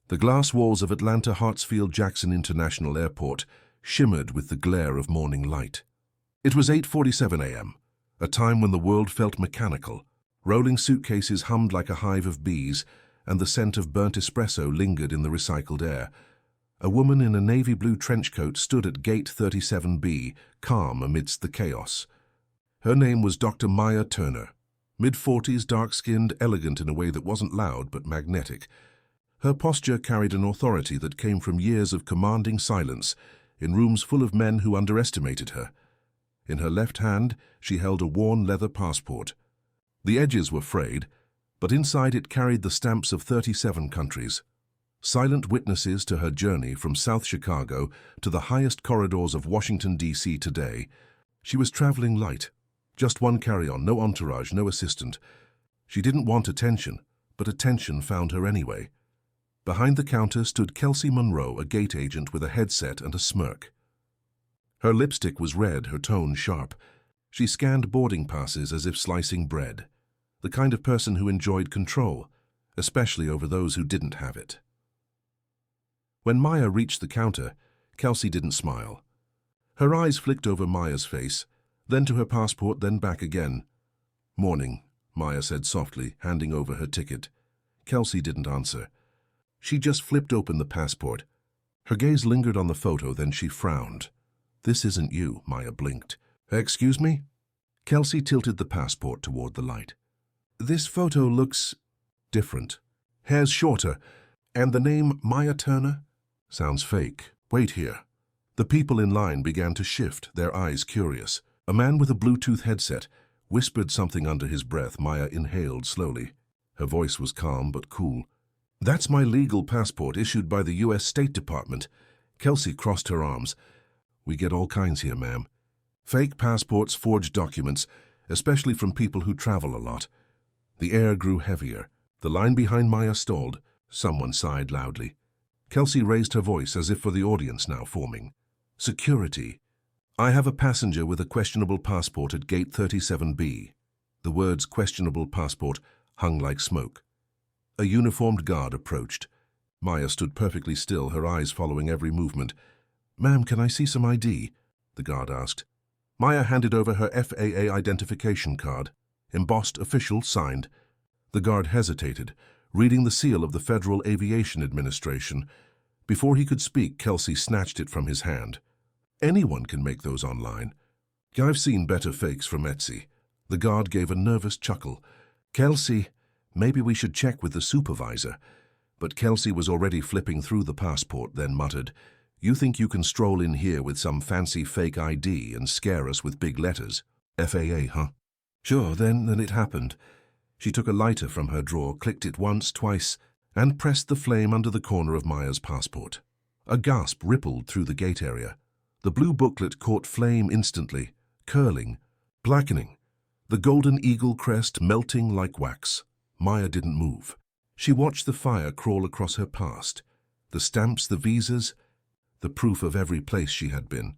The glass walls of Atlanta Hartsfield-Jackson International Airport shimmered with the glare of morning light. It was 8:47 a.m., a time when the world felt mechanical. Rolling suitcases hummed like a hive of bees, and the scent of burnt espresso lingered in the recycled air. A woman in a navy blue trench coat stood at Gate 37B, calm amidst the chaos. Her name was Dr. Maya Turner. Mid-40s, dark-skinned, elegant in a way that wasn't loud but magnetic. Her posture carried an authority that came from years of commanding silence in rooms full of men who underestimated her. In her left hand, she held a worn leather passport. The edges were frayed, but inside it carried the stamps of 37 countries. Silent witnesses to her journey from South Chicago to the highest corridors of Washington, D.C. today. She was traveling light. Just one carry-on, no entourage, no assistant. She didn't want attention, but attention found her anyway. Behind the counter stood Kelsey Monroe, a gate agent with a headset and a smirk. Her lipstick was red, her tone sharp. She scanned boarding passes as if slicing bread. The kind of person who enjoyed control, especially over those who didn't have it. When Maya reached the counter, Kelsey didn't smile. Her eyes flicked over Maya's face, then to her passport, then back again. "Morning," Maya said softly, handing over her ticket. Kelsey didn't answer. She just flipped open the passport. Her gaze lingered on the photo, then she frowned. "This isn't you," Maya blinked. "Excuse me?" Kelsey tilted the passport toward the light. "This photo looks different. Hair's shorter, and the name Maya Turner sounds fake. Wait here." The people in line began to shift, their eyes curious. A man with a Bluetooth headset whispered something under his breath. Maya inhaled slowly. Her voice was calm but cool. "That's my legal passport issued by the U.S. State Department." Kelsey crossed her arms. "We get all kinds here, ma'am. Fake passports, forged documents, especially from people who travel a lot." The air grew heavier. The line behind Maya stalled. Someone sighed loudly. Kelsey raised her voice as if for the audience now forming. "Security. I have a passenger with a questionable passport at Gate 37B. The words questionable passport hung like smoke. A uniformed guard approached. Maya stood perfectly still, her eyes following every movement. "Ma'am, can I see some ID?" the guard asked. Maya handed over her FAA identification card. Embossed, official, signed. The guard hesitated, reading the seal of the Federal Aviation Administration. Before he could speak, Kelsey snatched it from his hand. "Anyone can make those online. I've seen better fakes from Etsy." The guard gave a nervous chuckle. "Kelsey, maybe we should check with the supervisor." But Kelsey was already flipping through the passport, then muttered, "You think you can stroll in here with some fancy fake ID and scare us with big letters? FAA, huh?" "Sure, then it happened." She took a lighter from her drawer, clicked it once, twice, and pressed the flame under the corner of Maya's passport. A gasp rippled through the gate area. The blue booklet caught flame instantly, curling, blackening, the golden eagle crest melting like wax. Maya didn't move. She watched the fire crawl across her past. The stamps, the visas, the proof of every place she had been.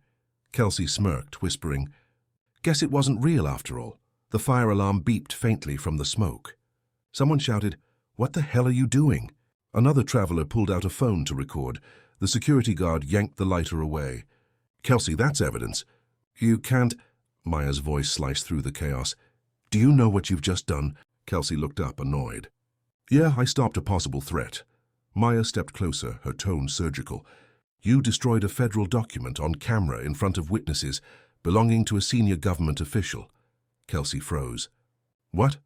Kelsey smirked, whispering, "Guess it wasn't real after all." The fire alarm beeped faintly from the smoke. Someone shouted, "What the hell are you doing?" Another traveler pulled out a phone to record. The security guard yanked the lighter away. "Kelsey, that's evidence." "You can't—" Maya's voice sliced through the chaos. "Do you know what you've just done?" Kelsey looked up, annoyed. "Yeah, I stopped a possible threat." Maya stepped closer, her tone surgical. "You destroyed a federal document on camera in front of witnesses belonging to a senior government official." Kelsey froze. "What?"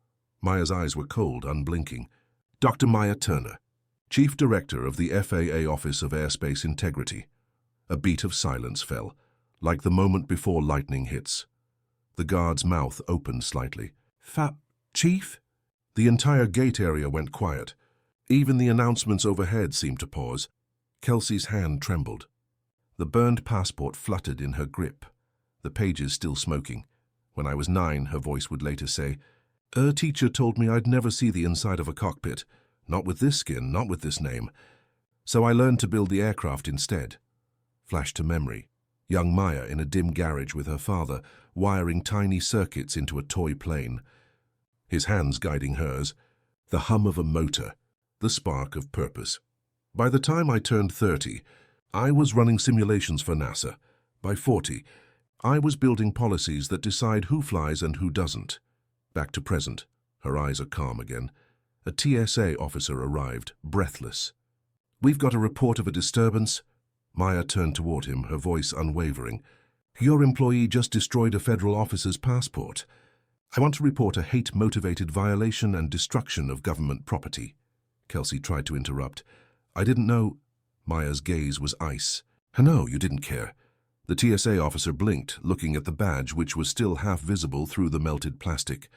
Maya's eyes were cold, unblinking. "Dr. Maya Turner, Chief Director of the FAA Office of Airspace Integrity." A beat of silence fell, like the moment before lightning hits. The guard's mouth opened slightly. Chief?" The entire gate area went quiet. Even the announcements overhead seemed to pause. Kelsey's hand trembled. The burned passport fluttered in her grip, the pages still smoking. When I was 9, her voice would later say, "A teacher told me I'd never see the inside of a cockpit. Not with this skin, not with this name. So I learned to build the aircraft instead." Flashed to memory. Young Maya in a dim garage with her father, wiring tiny circuits into a toy plane. His hands guiding hers, the hum of a motor, the spark of purpose. By the time I turned 30, I was running simulations for NASA. By 40, I was building policies that decide who flies and who doesn't. Back to present. Her eyes are calm again. A TSA officer arrived, breathless. "We've got a report of a disturbance." Maya turned toward him, her voice unwavering. "Your employee just destroyed a federal officer's passport. I want to report a hate-motivated violation and destruction of government property." Kelsey tried to interrupt. "I didn't know." Maya's gaze was ice. "No, you didn't care." The TSA officer blinked, looking at the badge, which was still half visible through the melted plastic.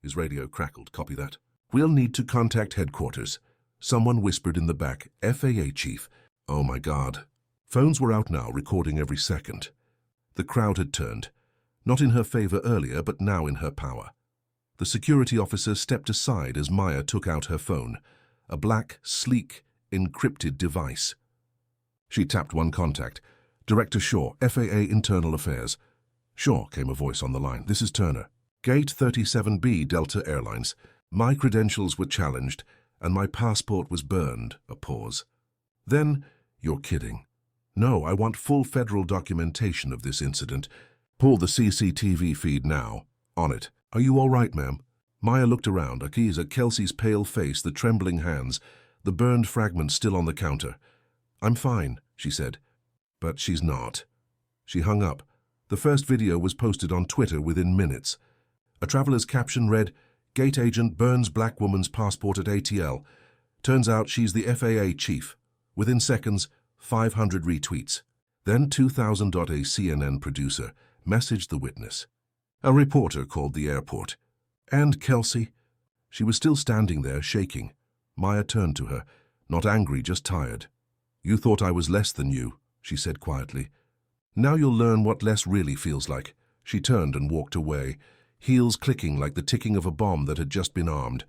His radio crackled. "Copy that." "We'll need to contact headquarters." Someone whispered in the back, "FAA chief." Oh my God. Phones were out now, recording every second. The crowd had turned. Not in her favor earlier, but now in her power. The security officer stepped aside as Maya took out her phone. A black, sleek, encrypted device. She tapped one contact. "Director Shaw, FAA Internal Affairs." "Shaw," came a voice on the line. "This is Turner. Gate 37B, Delta Airlines. My credentials were challenged, and my passport was burned." A pause. Then, "You're kidding." "No, I want full federal documentation of this incident. Pull the CCTV feed now." "On it." "Are you all right, ma'am?" Maya looked around, at Kelsey's pale face, the trembling hands, the burned fragments still on the counter. "I'm fine," she said. But she's not. She hung up. The first video was posted on Twitter within minutes. A traveler's caption read, "Gate agent burns black woman's passport at ATL. Turns out she's the FAA chief." Within seconds, 500 retweets. Then 2000. A CNN producer messaged the witness. A reporter called the airport. "And Kelsey?" She was still standing there, shaking. Maya turned to her, not angry, just tired. "You thought I was less than you," she said quietly. "Now you'll learn what less really feels like." She turned and walked away, heels clicking like the ticking of a bomb that had just been armed.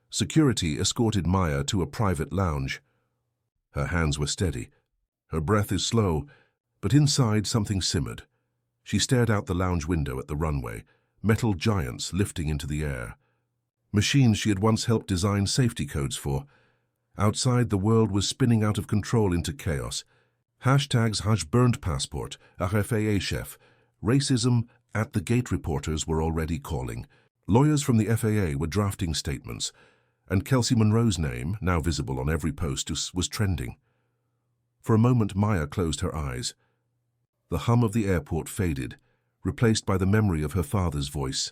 Security escorted Maya to a private lounge. Her hands were steady. Her breath is slow, but inside something simmered. She stared out the lounge window at the runway, metal giants lifting into the air. Machines she had once helped design safety codes for. Outside, the world was spinning out of control into chaos. Hashtags Haj burned passport, FAA chef. Racism at the gate reporters were already calling. Lawyers from the FAA were drafting statements, and Kelsey Monroe's name, now visible on every post, was trending. For a moment, Maya closed her eyes. The hum of the airport faded, replaced by the memory of her father's voice.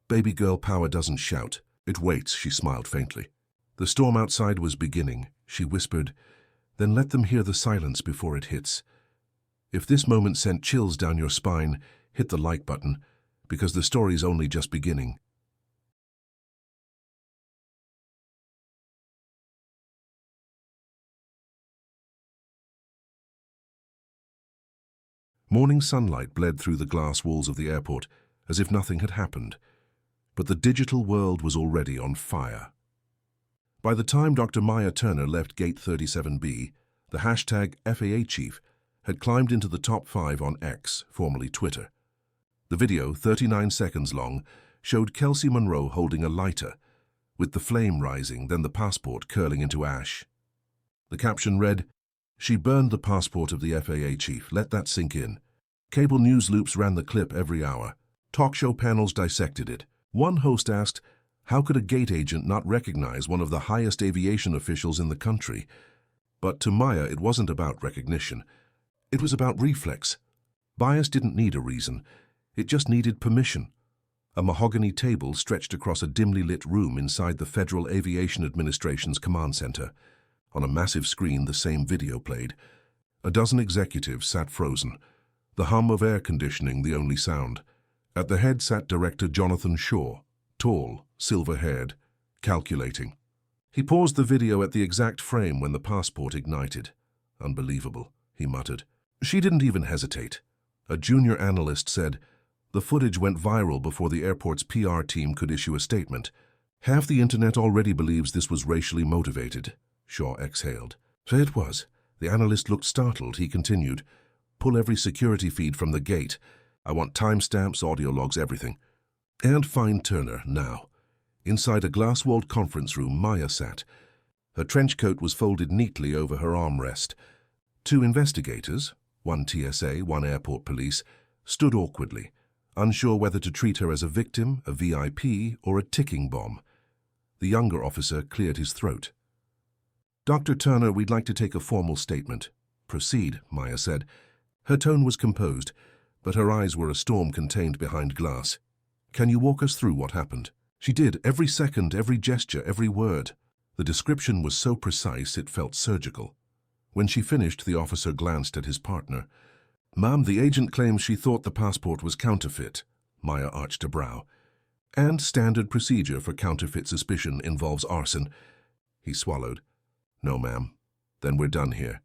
"Baby girl power doesn't shout. It waits," she smiled faintly. The storm outside was beginning, she whispered. "Then let them hear the silence before it hits." If this moment sent chills down your spine, hit the like button, because the story's only just beginning. Morning sunlight bled through the glass walls of the airport as if nothing had happened. But the digital world was already on fire. By the time Dr. Maya Turner left Gate 37B, the hashtag FAA Chief had climbed into the top 5 on X, formerly Twitter. The video, 39 seconds long, showed Kelsey Monroe holding a lighter, with the flame rising, then the passport curling into ash. The caption read, "She burned the passport of the FAA chief. Let that sink in." Cable news loops ran the clip every hour. Talk show panels dissected it. One host asked, how could a gate agent not recognize one of the highest aviation officials in the country? But to Maya, it wasn't about recognition. It was about reflex. Bias didn't need a reason. It just needed permission. A mahogany table stretched across a dimly lit room inside the Federal Aviation Administration's command center. On a massive screen, the same video played. A dozen executives sat frozen, the hum of air conditioning the only sound. At the head sat Director Jonathan Shaw, tall, silver-haired, calculating. He paused the video at the exact frame when the passport ignited. "Unbelievable," he muttered. She didn't even hesitate. A junior analyst said, "The footage went viral before the airport's PR team could issue a statement. Half the internet already believes this was racially motivated." Shaw exhaled. "So it was." The analyst looked startled. He continued, "Pull every security feed from the gate. I want timestamps, audio logs, everything. And find Turner, now." Inside a glass-walled conference room, Maya sat. Her trench coat was folded neatly over her armrest. Two investigators, one TSA, one airport police, stood awkwardly, unsure whether to treat her as a victim, a VIP, or a ticking bomb. The younger officer cleared his throat. "Dr. Turner, we'd like to take a formal statement." "Proceed," Maya said. Her tone was composed, but her eyes were a storm contained behind glass. "Can you walk us through what happened?" She did, every second, every gesture, every word. The description was so precise it felt surgical. When she finished, the officer glanced at his partner. "Ma'am, the agent claims she thought the passport was counterfeit." Maya arched a brow. "And standard procedure for counterfeit suspicion involves arson." He swallowed. "No, ma'am. Then we're done here."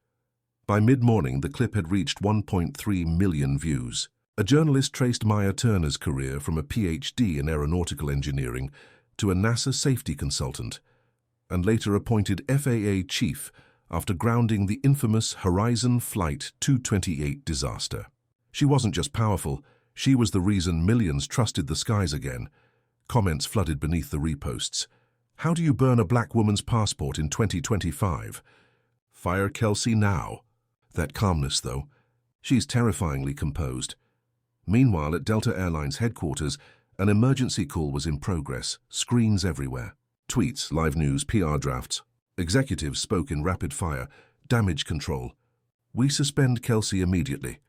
By mid-morning, the clip had reached 1.3 million views. A journalist traced Maya Turner's career from a PhD in aeronautical engineering to a NASA safety consultant, and later appointed FAA chief after grounding the infamous Horizon Flight 228 disaster. She wasn't just powerful, she was the reason millions trusted the skies again. Comments flooded beneath the reposts. "How do you burn a black woman's passport in 2025? Fire Kelsey now." That calmness, though. She's terrifyingly composed. Meanwhile, at Delta Airlines headquarters, an emergency call was in progress, screens everywhere. Tweets, live news, PR drafts. Executives spoke in rapid fire. Damage control. "We suspend Kelsey immediately."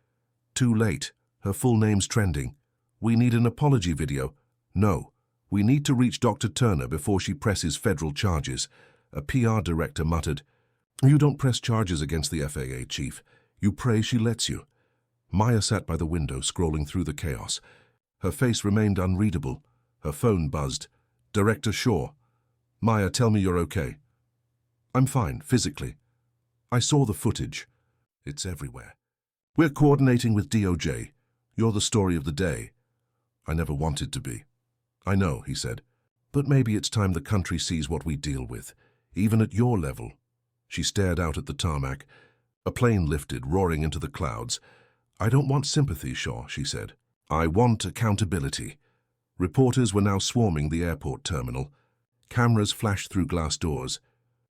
"Too late. Her full name's trending." "We need an apology video." "No. We need to reach Dr. Turner before she presses federal charges." A PR director muttered, "You don't press charges against the FAA chief. You pray she lets you." Maya sat by the window, scrolling through the chaos. Her face remained unreadable. Her phone buzzed. "Director Shaw." "Maya, tell me you're okay." "I'm fine, physically. I saw the footage. It's everywhere. We're coordinating with DOJ. You're the story of the day." "I never wanted to be." "I know," he said. "But maybe it's time the country sees what we deal with, even at your level." She stared out at the tarmac. A plane lifted, roaring into the clouds. "I don't want sympathy, Shaw," she said. "I want accountability." Reporters were now swarming the airport terminal. Cameras flashed through glass doors.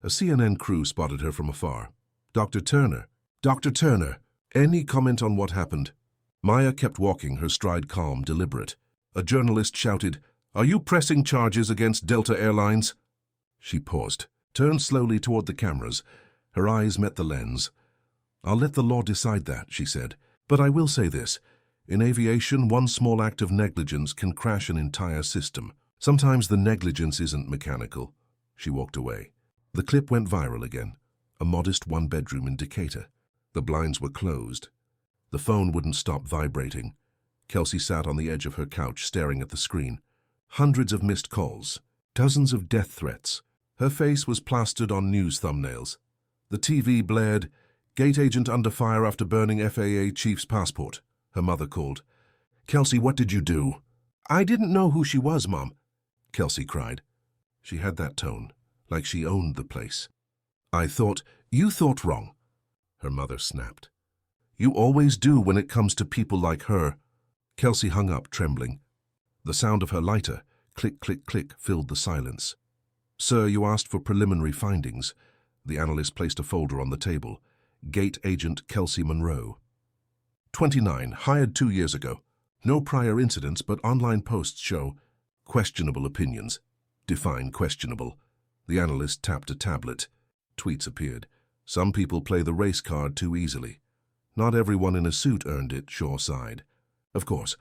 A CNN crew spotted her from afar. "Dr. Turner! Dr. Turner! Any comment on what happened?" Maya kept walking, her stride calm, deliberate. A journalist shouted, "Are you pressing charges against Delta Airlines?" She paused, turned slowly toward the cameras. Her eyes met the lens. "I'll let the law decide that," she said. "But I will say this. In aviation, one small act of negligence can crash an entire system. Sometimes the negligence isn't mechanical." She walked away. The clip went viral again. A modest one-bedroom in Decatur. The blinds were closed. The phone wouldn't stop vibrating. Kelsey sat on the edge of her couch, staring at the screen. Hundreds of missed calls. Dozens of death threats. Her face was plastered on news thumbnails. The TV blared, "Gate agent under fire after burning FAA chief's passport." Her mother called. "Kelsey, what did you do?" "I didn't know who she was, Mom," Kelsey cried. She had that tone, like she owned the place. You thought wrong," her mother snapped. "You always do when it comes to people like her." Kelsey hung up, trembling. The sound of her lighter, click, click, click, filled the silence. "Sir, you asked for preliminary findings." The analyst placed a folder on the table. Gate agent Kelsey Monroe. 29, hired 2 years ago. No prior incidents, but online posts show questionable opinions. Define questionable. The analyst tapped a tablet. Tweets appeared. "Some people play the race card too easily." "Not everyone in a suit earned it," Shaw sighed. "Of course."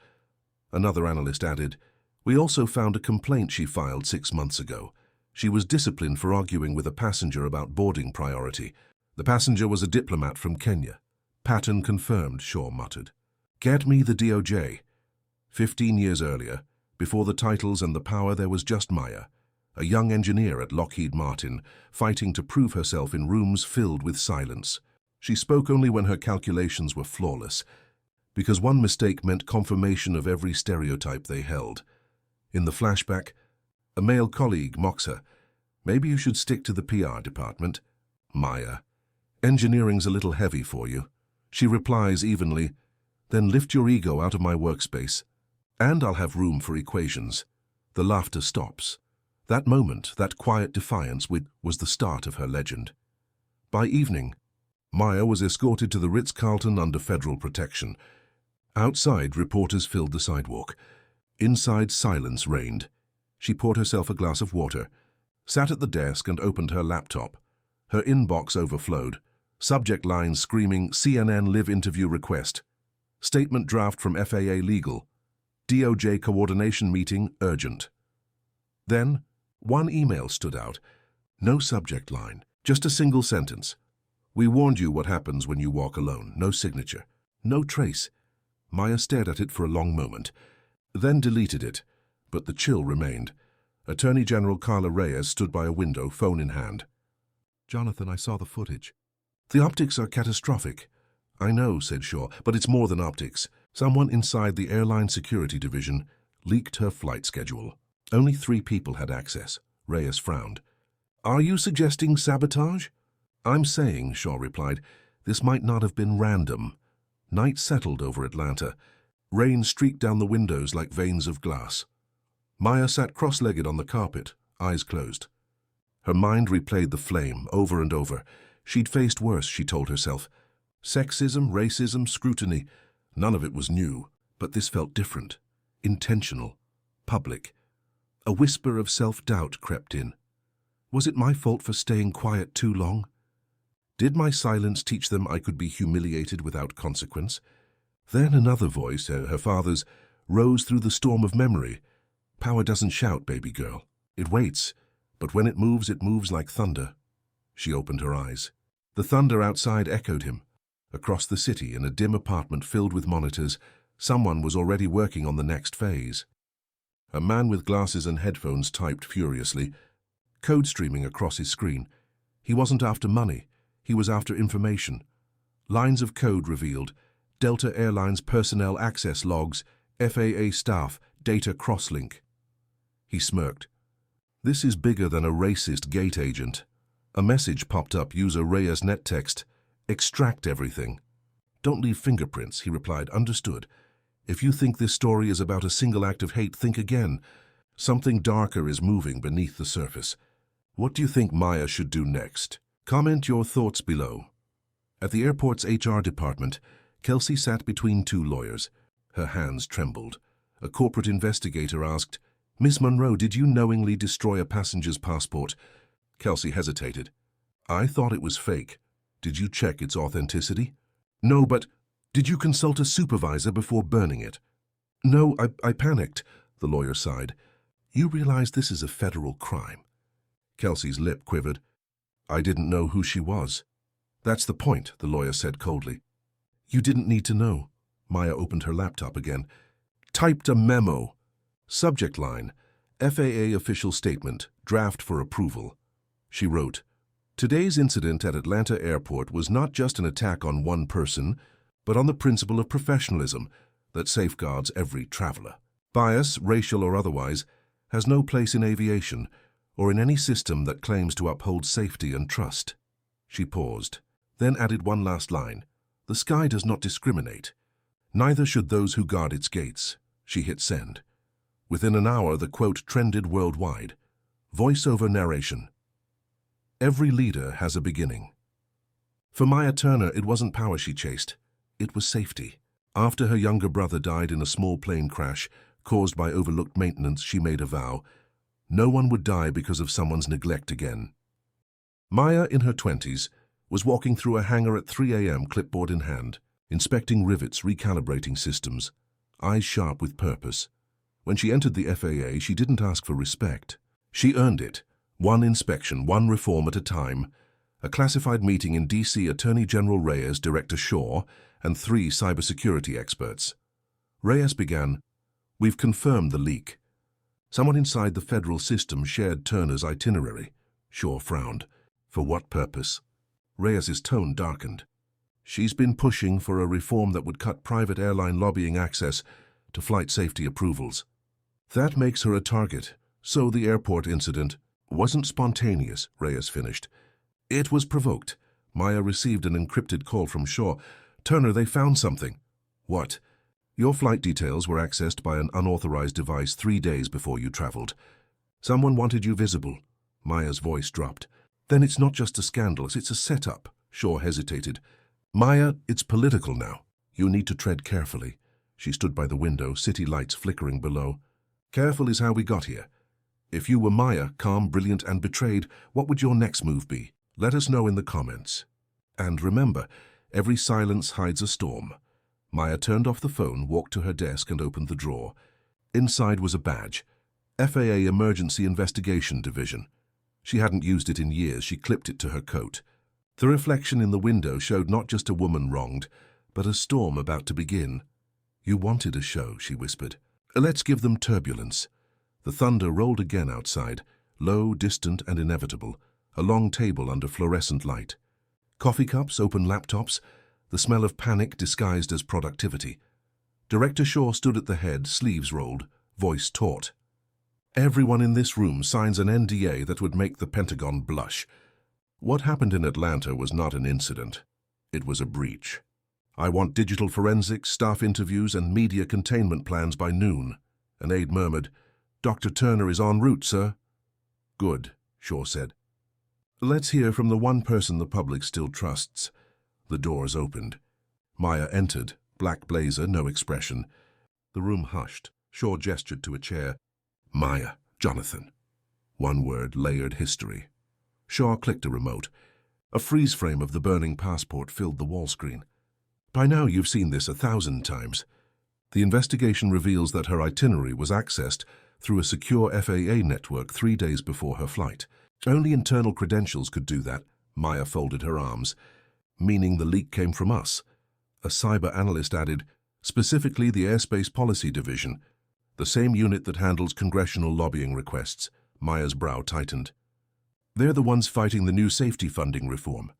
Another analyst added, "We also found a complaint she filed 6 months ago. She was disciplined for arguing with a passenger about boarding priority. The passenger was a diplomat from Kenya." "Pattern confirmed," Shaw muttered. "Get me the DOJ." 15 years earlier, before the titles and the power, there was just Maya, a young engineer at Lockheed Martin, fighting to prove herself in rooms filled with silence. She spoke only when her calculations were flawless, because one mistake meant confirmation of every stereotype they held. In the flashback, a male colleague mocks her. "Maybe you should stick to the PR department." "Maya, engineering's a little heavy for you." She replies evenly, "Then lift your ego out of my workspace, and I'll have room for equations." The laughter stops. That moment, that quiet defiance, was the start of her legend. By evening, Maya was escorted to the Ritz-Carlton under federal protection. Outside, reporters filled the sidewalk. Inside, silence reigned. She poured herself a glass of water, sat at the desk and opened her laptop. Her inbox overflowed. Subject lines screaming, CNN live interview request. Statement draft from FAA legal. DOJ coordination meeting urgent. Then, one email stood out. No subject line, just a single sentence. We warned you what happens when you walk alone. No signature. No trace. Maya stared at it for a long moment, then deleted it, but the chill remained. Attorney General Carla Reyes stood by a window, phone in hand. Jonathan, I saw the footage. The optics are catastrophic. I know, said Shaw, but it's more than optics. Someone inside the airline security division leaked her flight schedule. Only 3 people had access. Reyes frowned. Are you suggesting sabotage? I'm saying, Shaw replied, this might not have been random. Night settled over Atlanta. Rain streaked down the windows like veins of glass. Maya sat cross-legged on the carpet, eyes closed. Her mind replayed the flame over and over. She'd faced worse, she told herself. Sexism, racism, scrutiny. None of it was new, but this felt different, intentional, public. A whisper of self-doubt crept in. Was it my fault for staying quiet too long? Did my silence teach them I could be humiliated without consequence? Then another voice, her father's, rose through the storm of memory. Power doesn't shout, baby girl. It waits, but when it moves like thunder. She opened her eyes. The thunder outside echoed him. Across the city, in a dim apartment filled with monitors, someone was already working on the next phase. A man with glasses and headphones typed furiously, code streaming across his screen. He wasn't after money. He was after information. Lines of code revealed. Delta Airlines personnel access logs, FAA staff, data crosslink. He smirked. This is bigger than a racist gate agent. A message popped up, user Reyes net text. Extract everything. Don't leave fingerprints, he replied. Understood. If you think this story is about a single act of hate, think again. Something darker is moving beneath the surface. What do you think Maya should do next? Comment your thoughts below. At the airport's HR department, Kelsey sat between 2 lawyers. Her hands trembled. A corporate investigator asked, Miss Monroe, did you knowingly destroy a passenger's passport? Kelsey hesitated. I thought it was fake. Did you check its authenticity? No, but did you consult a supervisor before burning it? No, I panicked, the lawyer sighed. You realize this is a federal crime. Kelsey's lip quivered. I didn't know who she was. That's the point, the lawyer said coldly. You didn't need to know. Maya opened her laptop again. Typed a memo. Subject line, FAA official statement, draft for approval. She wrote, Today's incident at Atlanta Airport was not just an attack on one person, but on the principle of professionalism that safeguards every traveler. Bias, racial or otherwise, has no place in aviation or in any system that claims to uphold safety and trust. She paused, then added one last line. The sky does not discriminate. Neither should those who guard its gates. She hit send. Within an hour, the quote trended worldwide. Voice-over narration. Every leader has a beginning. For Maya Turner, it wasn't power she chased. It was safety. After her younger brother died in a small plane crash caused by overlooked maintenance, she made a vow. No one would die because of someone's neglect again. Maya, in her 20s, was walking through a hangar at 3 a.m., clipboard in hand, inspecting rivets, recalibrating systems, eyes sharp with purpose. When she entered the FAA, she didn't ask for respect. She earned it. One inspection, one reform at a time. A classified meeting in D.C., Attorney General Reyes, Director Shaw, and 3 cybersecurity experts. Reyes began, We've confirmed the leak. Someone inside the federal system shared Turner's itinerary. Shaw frowned. For what purpose? Reyes's tone darkened. She's been pushing for a reform that would cut private airline lobbying access to flight safety approvals. That makes her a target. So the airport incident wasn't spontaneous, Reyes finished. It was provoked. Maya received an encrypted call from Shaw. Turner, they found something. What? Your flight details were accessed by an unauthorized device 3 days before you traveled. Someone wanted you visible. Maya's voice dropped. Then it's not just a scandal, it's a setup. Shaw hesitated. Maya, it's political now. You need to tread carefully. She stood by the window, city lights flickering below. Careful is how we got here. If you were Maya, calm, brilliant, and betrayed, what would your next move be? Let us know in the comments. And remember, every silence hides a storm. Maya turned off the phone, walked to her desk, and opened the drawer. Inside was a badge. FAA Emergency Investigation Division. She hadn't used it in years. She clipped it to her coat. The reflection in the window showed not just a woman wronged, but a storm about to begin. You wanted a show, she whispered. Let's give them turbulence. The thunder rolled again outside, low, distant, and inevitable, a long table under fluorescent light. Coffee cups, open laptops, the smell of panic disguised as productivity. Director Shaw stood at the head, sleeves rolled, voice taut. Everyone in this room signs an NDA that would make the Pentagon blush. What happened in Atlanta was not an incident. It was a breach. I want digital forensics, staff interviews, and media containment plans by noon. An aide murmured, Dr. Turner is en route, sir. Good, Shaw said. Let's hear from the one person the public still trusts. The doors opened. Maya entered, black blazer, no expression. The room hushed. Shaw gestured to a chair. Maya, Jonathan. One word, layered history. Shaw clicked a remote. A freeze frame of the burning passport filled the wall screen. By now you've seen this 1,000 times. The investigation reveals that her itinerary was accessed through a secure FAA network 3 days before her flight. Only internal credentials could do that. Maya folded her arms. Meaning the leak came from us. A cyber analyst added, specifically the Airspace Policy Division, the same unit that handles congressional lobbying requests. Maya's brow tightened. They're the ones fighting the new safety funding reform.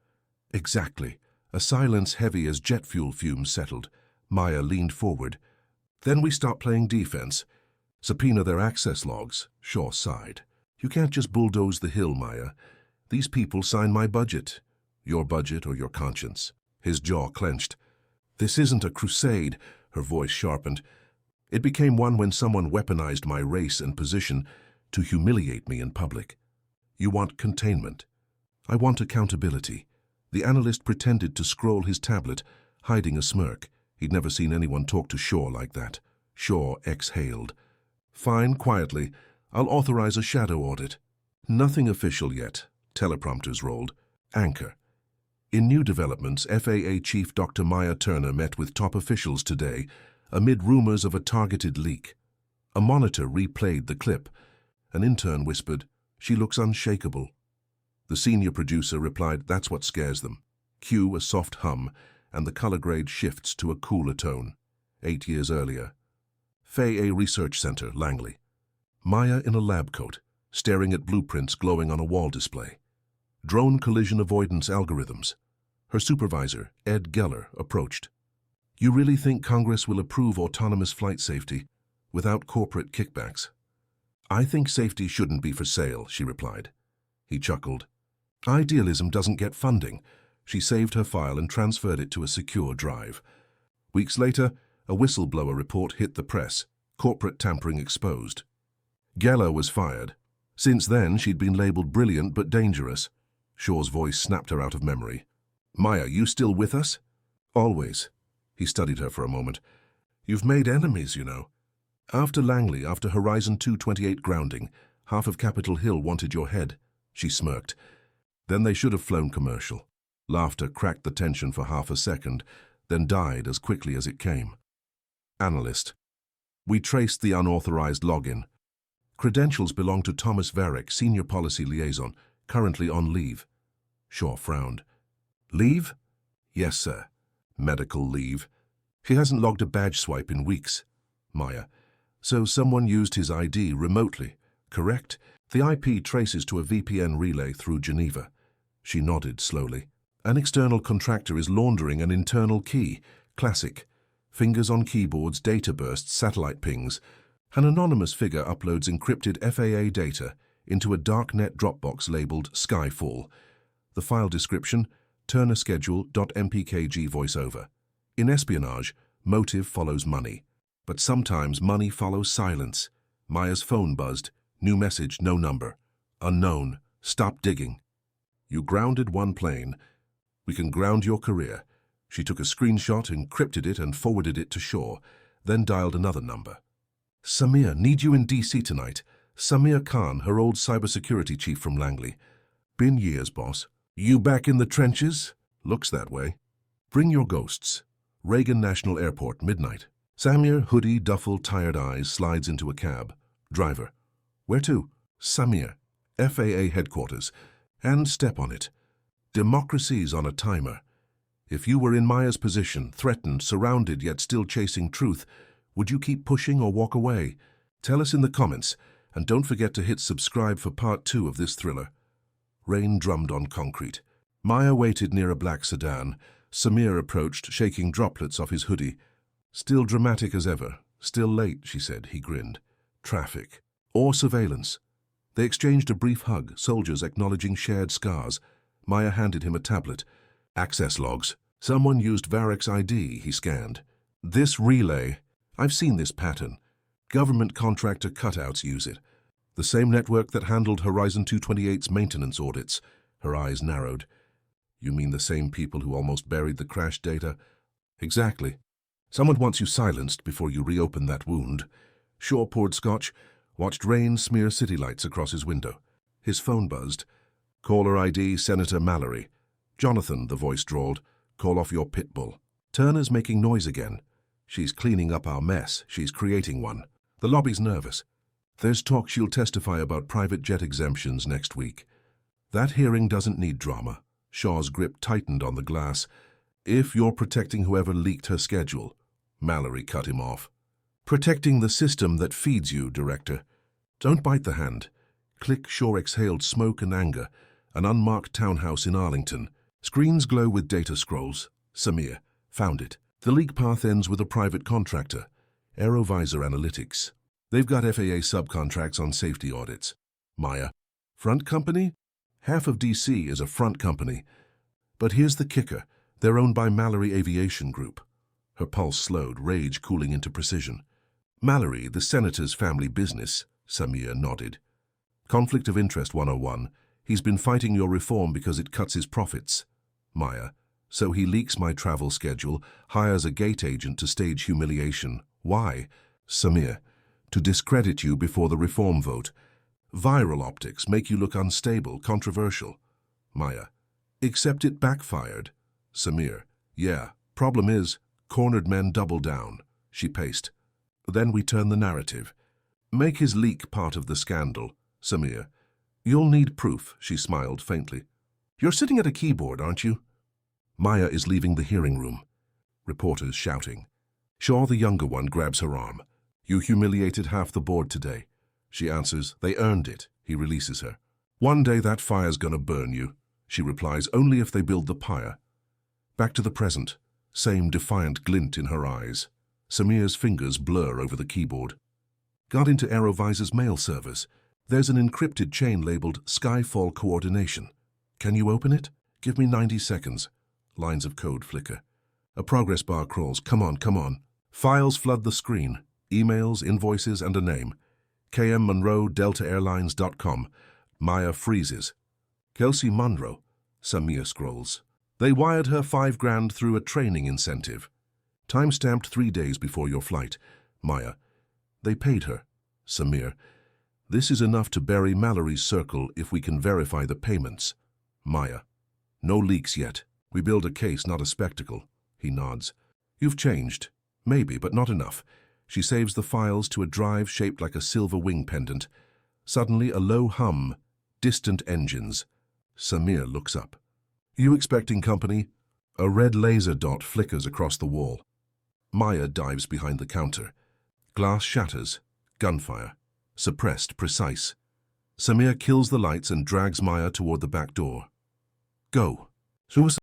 Exactly. A silence heavy as jet fuel fumes settled. Maya leaned forward. Then we start playing defense. Subpoena their access logs. Shaw sighed. You can't just bulldoze the hill, Maya. These people sign my budget. Your budget or your conscience. His jaw clenched. This isn't a crusade, her voice sharpened. It became one when someone weaponized my race and position to humiliate me in public. You want containment. I want accountability. The analyst pretended to scroll his tablet, hiding a smirk. He'd never seen anyone talk to Shaw like that. Shaw exhaled. Fine, quietly. I'll authorize a shadow audit. Nothing official yet. Teleprompters rolled. Anchor. In new developments, FAA Chief Dr. Maya Turner met with top officials today, amid rumors of a targeted leak. A monitor replayed the clip. An intern whispered, "She looks unshakable." The senior producer replied, "That's what scares them." Cue a soft hum, and the color grade shifts to a cooler tone. 8 years earlier. FAA Research Center, Langley. Maya in a lab coat, staring at blueprints glowing on a wall display. Drone collision avoidance algorithms. Her supervisor, Ed Geller, approached. You really think Congress will approve autonomous flight safety without corporate kickbacks? I think safety shouldn't be for sale, she replied. He chuckled. Idealism doesn't get funding. She saved her file and transferred it to a secure drive. Weeks later, a whistleblower report hit the press, corporate tampering exposed. Geller was fired. Since then, she'd been labeled brilliant but dangerous. Shaw's voice snapped her out of memory. Maya, you still with us? Always. He studied her for a moment. You've made enemies, you know. After Langley, after Horizon 228 grounding, half of Capitol Hill wanted your head. She smirked. Then they should have flown commercial. Laughter cracked the tension for half a second, then died as quickly as it came. Analyst. We traced the unauthorized login. Credentials belong to Thomas Varick, Senior Policy Liaison, currently on leave. Shaw frowned. Leave? Yes, sir. Medical leave. He hasn't logged a badge swipe in weeks. Maya. So someone used his ID remotely, correct? The IP traces to a VPN relay through Geneva. She nodded slowly. An external contractor is laundering an internal key. Classic. Fingers on keyboards, data bursts, satellite pings. An anonymous figure uploads encrypted FAA data into a darknet Dropbox labeled Skyfall. The file description, Turner schedule.mpkg voiceover. In espionage, motive follows money. But sometimes money follows silence. Maya's phone buzzed. New message, no number. Unknown. Stop digging. You grounded one plane. We can ground your career. She took a screenshot, encrypted it, and forwarded it to shore, then dialed another number. Samir, need you in DC tonight. Samir Khan, her old cybersecurity chief from Langley. Been years, boss. You back in the trenches? Looks that way. Bring your ghosts. Reagan National Airport, midnight. Samir, hoodie, duffel, tired eyes, slides into a cab. Driver. Where to? Samir. FAA headquarters. And step on it. Democracy's on a timer. If you were in Maya's position, threatened, surrounded, yet still chasing truth, would you keep pushing or walk away? Tell us in the comments, and don't forget to hit subscribe for part 2 of this thriller. Rain drummed on concrete. Maya waited near a black sedan. Samir approached, shaking droplets off his hoodie. Still dramatic as ever. Still late, she said. He grinned. Traffic. Or surveillance. They exchanged a brief hug, soldiers acknowledging shared scars. Maya handed him a tablet. Access logs. Someone used Varek's ID, he scanned. This relay. I've seen this pattern. Government contractor cutouts use it. The same network that handled Horizon 228's maintenance audits. Her eyes narrowed. You mean the same people who almost buried the crash data? Exactly. Someone wants you silenced before you reopen that wound. Shaw poured scotch, watched rain smear city lights across his window. His phone buzzed. Caller ID, Senator Mallory. Jonathan, the voice drawled. Call off your pit bull. Turner's making noise again. She's cleaning up our mess. She's creating one. The lobby's nervous. There's talk she'll testify about private jet exemptions next week. That hearing doesn't need drama. Shaw's grip tightened on the glass. If you're protecting whoever leaked her schedule. Mallory cut him off. Protecting the system that feeds you, Director. Don't bite the hand. Click. Shaw exhaled smoke and anger. An unmarked townhouse in Arlington. Screens glow with data scrolls. Samir. Found it. The leak path ends with a private contractor. Aerovisor Analytics. They've got FAA subcontracts on safety audits. Maya. Front company? Half of DC is a front company. But here's the kicker. They're owned by Mallory Aviation Group. Her pulse slowed, rage cooling into precision. Mallory, the senator's family business. Samir nodded. Conflict of Interest 101. He's been fighting your reform because it cuts his profits. Maya. So he leaks my travel schedule, hires a gate agent to stage humiliation. Why? Samir. To discredit you before the reform vote. Viral optics make you look unstable, controversial. Maya. Except it backfired. Samir. Yeah. Problem is, cornered men double down. She paced. Then we turn the narrative. Make his leak part of the scandal. Samir. You'll need proof, she smiled faintly. You're sitting at a keyboard, aren't you? Maya is leaving the hearing room. Reporters shouting. Shaw, the younger one, grabs her arm. You humiliated half the board today. She answers, they earned it. He releases her. One day that fire's gonna burn you. She replies, only if they build the pyre. Back to the present. Same defiant glint in her eyes. Samir's fingers blur over the keyboard. Got into Aerovisor's mail servers. There's an encrypted chain labeled Skyfall Coordination. Can you open it? Give me 90 seconds. Lines of code flicker. A progress bar crawls. Come on, come on. Files flood the screen. Emails, invoices, and a name. KM Monroe, DeltaAirlines.com. Maya freezes. Kelsey Monroe. Samir scrolls. They wired her $5,000 through a training incentive. Time-stamped 3 days before your flight. Maya. They paid her. Samir. This is enough to bury Mallory's circle if we can verify the payments. Maya. No leaks yet. We build a case, not a spectacle. He nods. You've changed. Maybe, but not enough. She saves the files to a drive shaped like a silver wing pendant. Suddenly, a low hum. Distant engines. Samir looks up. You expecting company? A red laser dot flickers across the wall. Maya dives behind the counter. Glass shatters. Gunfire. Suppressed, precise. Samir kills the lights and drags Maya toward the back door. Go. Suicide.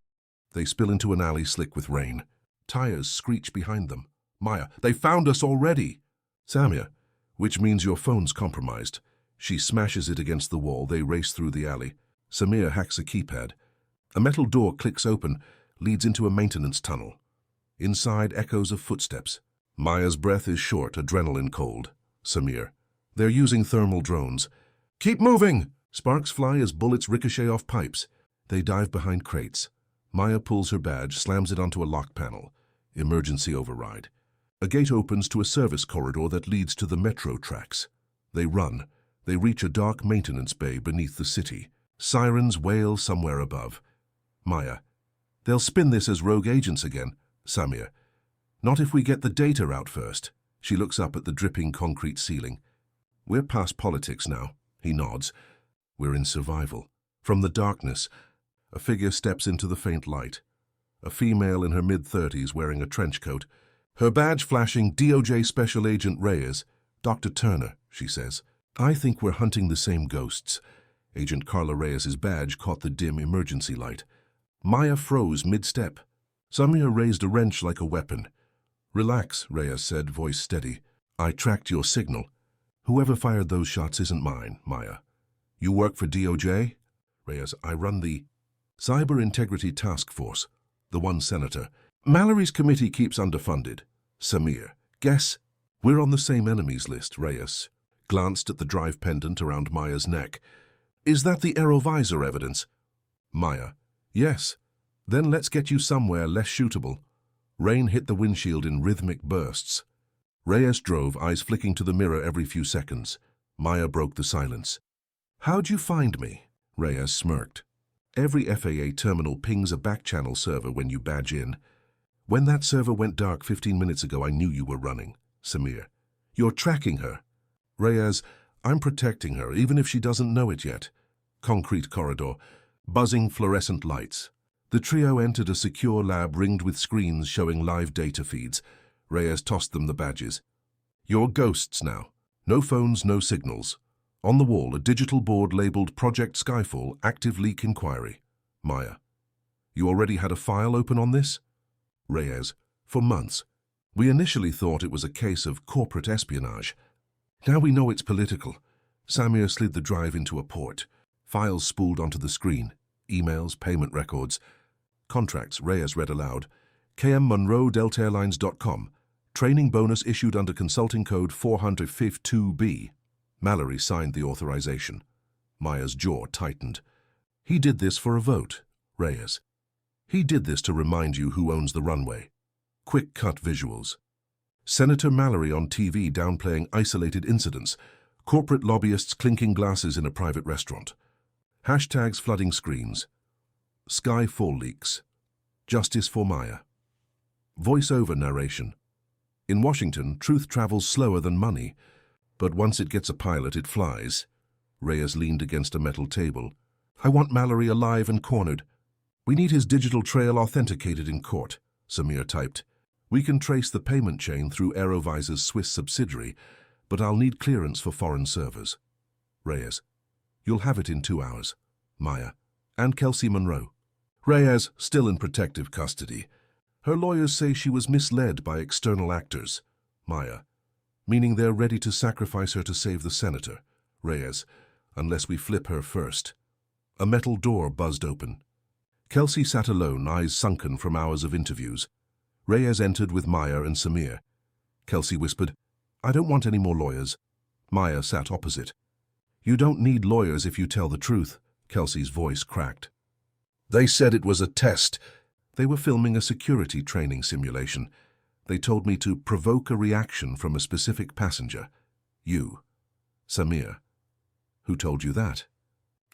They spill into an alley slick with rain. Tires screech behind them. Maya, they found us already. Samir, which means your phone's compromised. She smashes it against the wall. They race through the alley. Samir hacks a keypad. A metal door clicks open, leads into a maintenance tunnel. Inside, echoes of footsteps. Maya's breath is short, adrenaline cold. Samir, They're using thermal drones. Keep moving! Sparks fly as bullets ricochet off pipes. They dive behind crates. Maya pulls her badge, slams it onto a lock panel. Emergency override. A gate opens to a service corridor that leads to the metro tracks. They run. They reach a dark maintenance bay beneath the city. Sirens wail somewhere above. Maya. They'll spin this as rogue agents again. Samir. Not if we get the data out first. She looks up at the dripping concrete ceiling. We're past politics now. He nods. We're in survival. From the darkness, a figure steps into the faint light. A female in her mid-30s wearing a trench coat. Her badge flashing DOJ Special Agent Reyes. Dr. Turner, she says. I think we're hunting the same ghosts. Agent Carla Reyes's badge caught the dim emergency light. Maya froze mid-step. Samir raised a wrench like a weapon. Relax, Reyes said, voice steady. I tracked your signal. Whoever fired those shots isn't mine, Maya. You work for DOJ? Reyes, I run the Cyber Integrity Task Force, the one senator. Mallory's committee keeps underfunded. Samir, guess? We're on the same enemies list, Reyes. Glanced at the drive pendant around Maya's neck. Is that the aerovisor evidence? Maya, yes. Then let's get you somewhere less shootable. Rain hit the windshield in rhythmic bursts. Reyes drove, eyes flicking to the mirror every few seconds. Maya broke the silence. How'd you find me? Reyes smirked. Every FAA terminal pings a back-channel server when you badge in. When that server went dark 15 minutes ago, I knew you were running. Samir. You're tracking her. Reyes, I'm protecting her, even if she doesn't know it yet. Concrete corridor. Buzzing fluorescent lights. The trio entered a secure lab ringed with screens showing live data feeds. Reyes tossed them the badges. You're ghosts now. No phones, no signals. On the wall, a digital board labeled Project Skyfall, Active Leak Inquiry. Maya. You already had a file open on this? Reyes. For months. We initially thought it was a case of corporate espionage. Now we know it's political. Samir slid the drive into a port. Files spooled onto the screen. Emails, payment records. Contracts, Reyes read aloud. KM Monroe, DeltaAirlines.com. Training bonus issued under consulting code 452B. Mallory signed the authorization. Maya's jaw tightened. He did this for a vote, Reyes. He did this to remind you who owns the runway. Quick-cut visuals. Senator Mallory on TV downplaying isolated incidents. Corporate lobbyists clinking glasses in a private restaurant. Hashtags flooding screens. Skyfall leaks. Justice for Maya. Voice-over narration. In Washington, truth travels slower than money, but once it gets a pilot, it flies. Reyes leaned against a metal table. I want Mallory alive and cornered. We need his digital trail authenticated in court, Samir typed. We can trace the payment chain through Aerovisor's Swiss subsidiary, but I'll need clearance for foreign servers. Reyes. You'll have it in 2 hours. Maya. And Kelsey Monroe. Reyes, still in protective custody. Her lawyers say she was misled by external actors. Maya. Meaning they're ready to sacrifice her to save the senator. Reyes. Unless we flip her first. A metal door buzzed open. Kelsey sat alone, eyes sunken from hours of interviews. Reyes entered with Maya and Samir. Kelsey whispered, I don't want any more lawyers. Maya sat opposite. You don't need lawyers if you tell the truth. Kelsey's voice cracked. They said it was a test. They were filming a security training simulation. They told me to provoke a reaction from a specific passenger. You. Samir. Who told you that?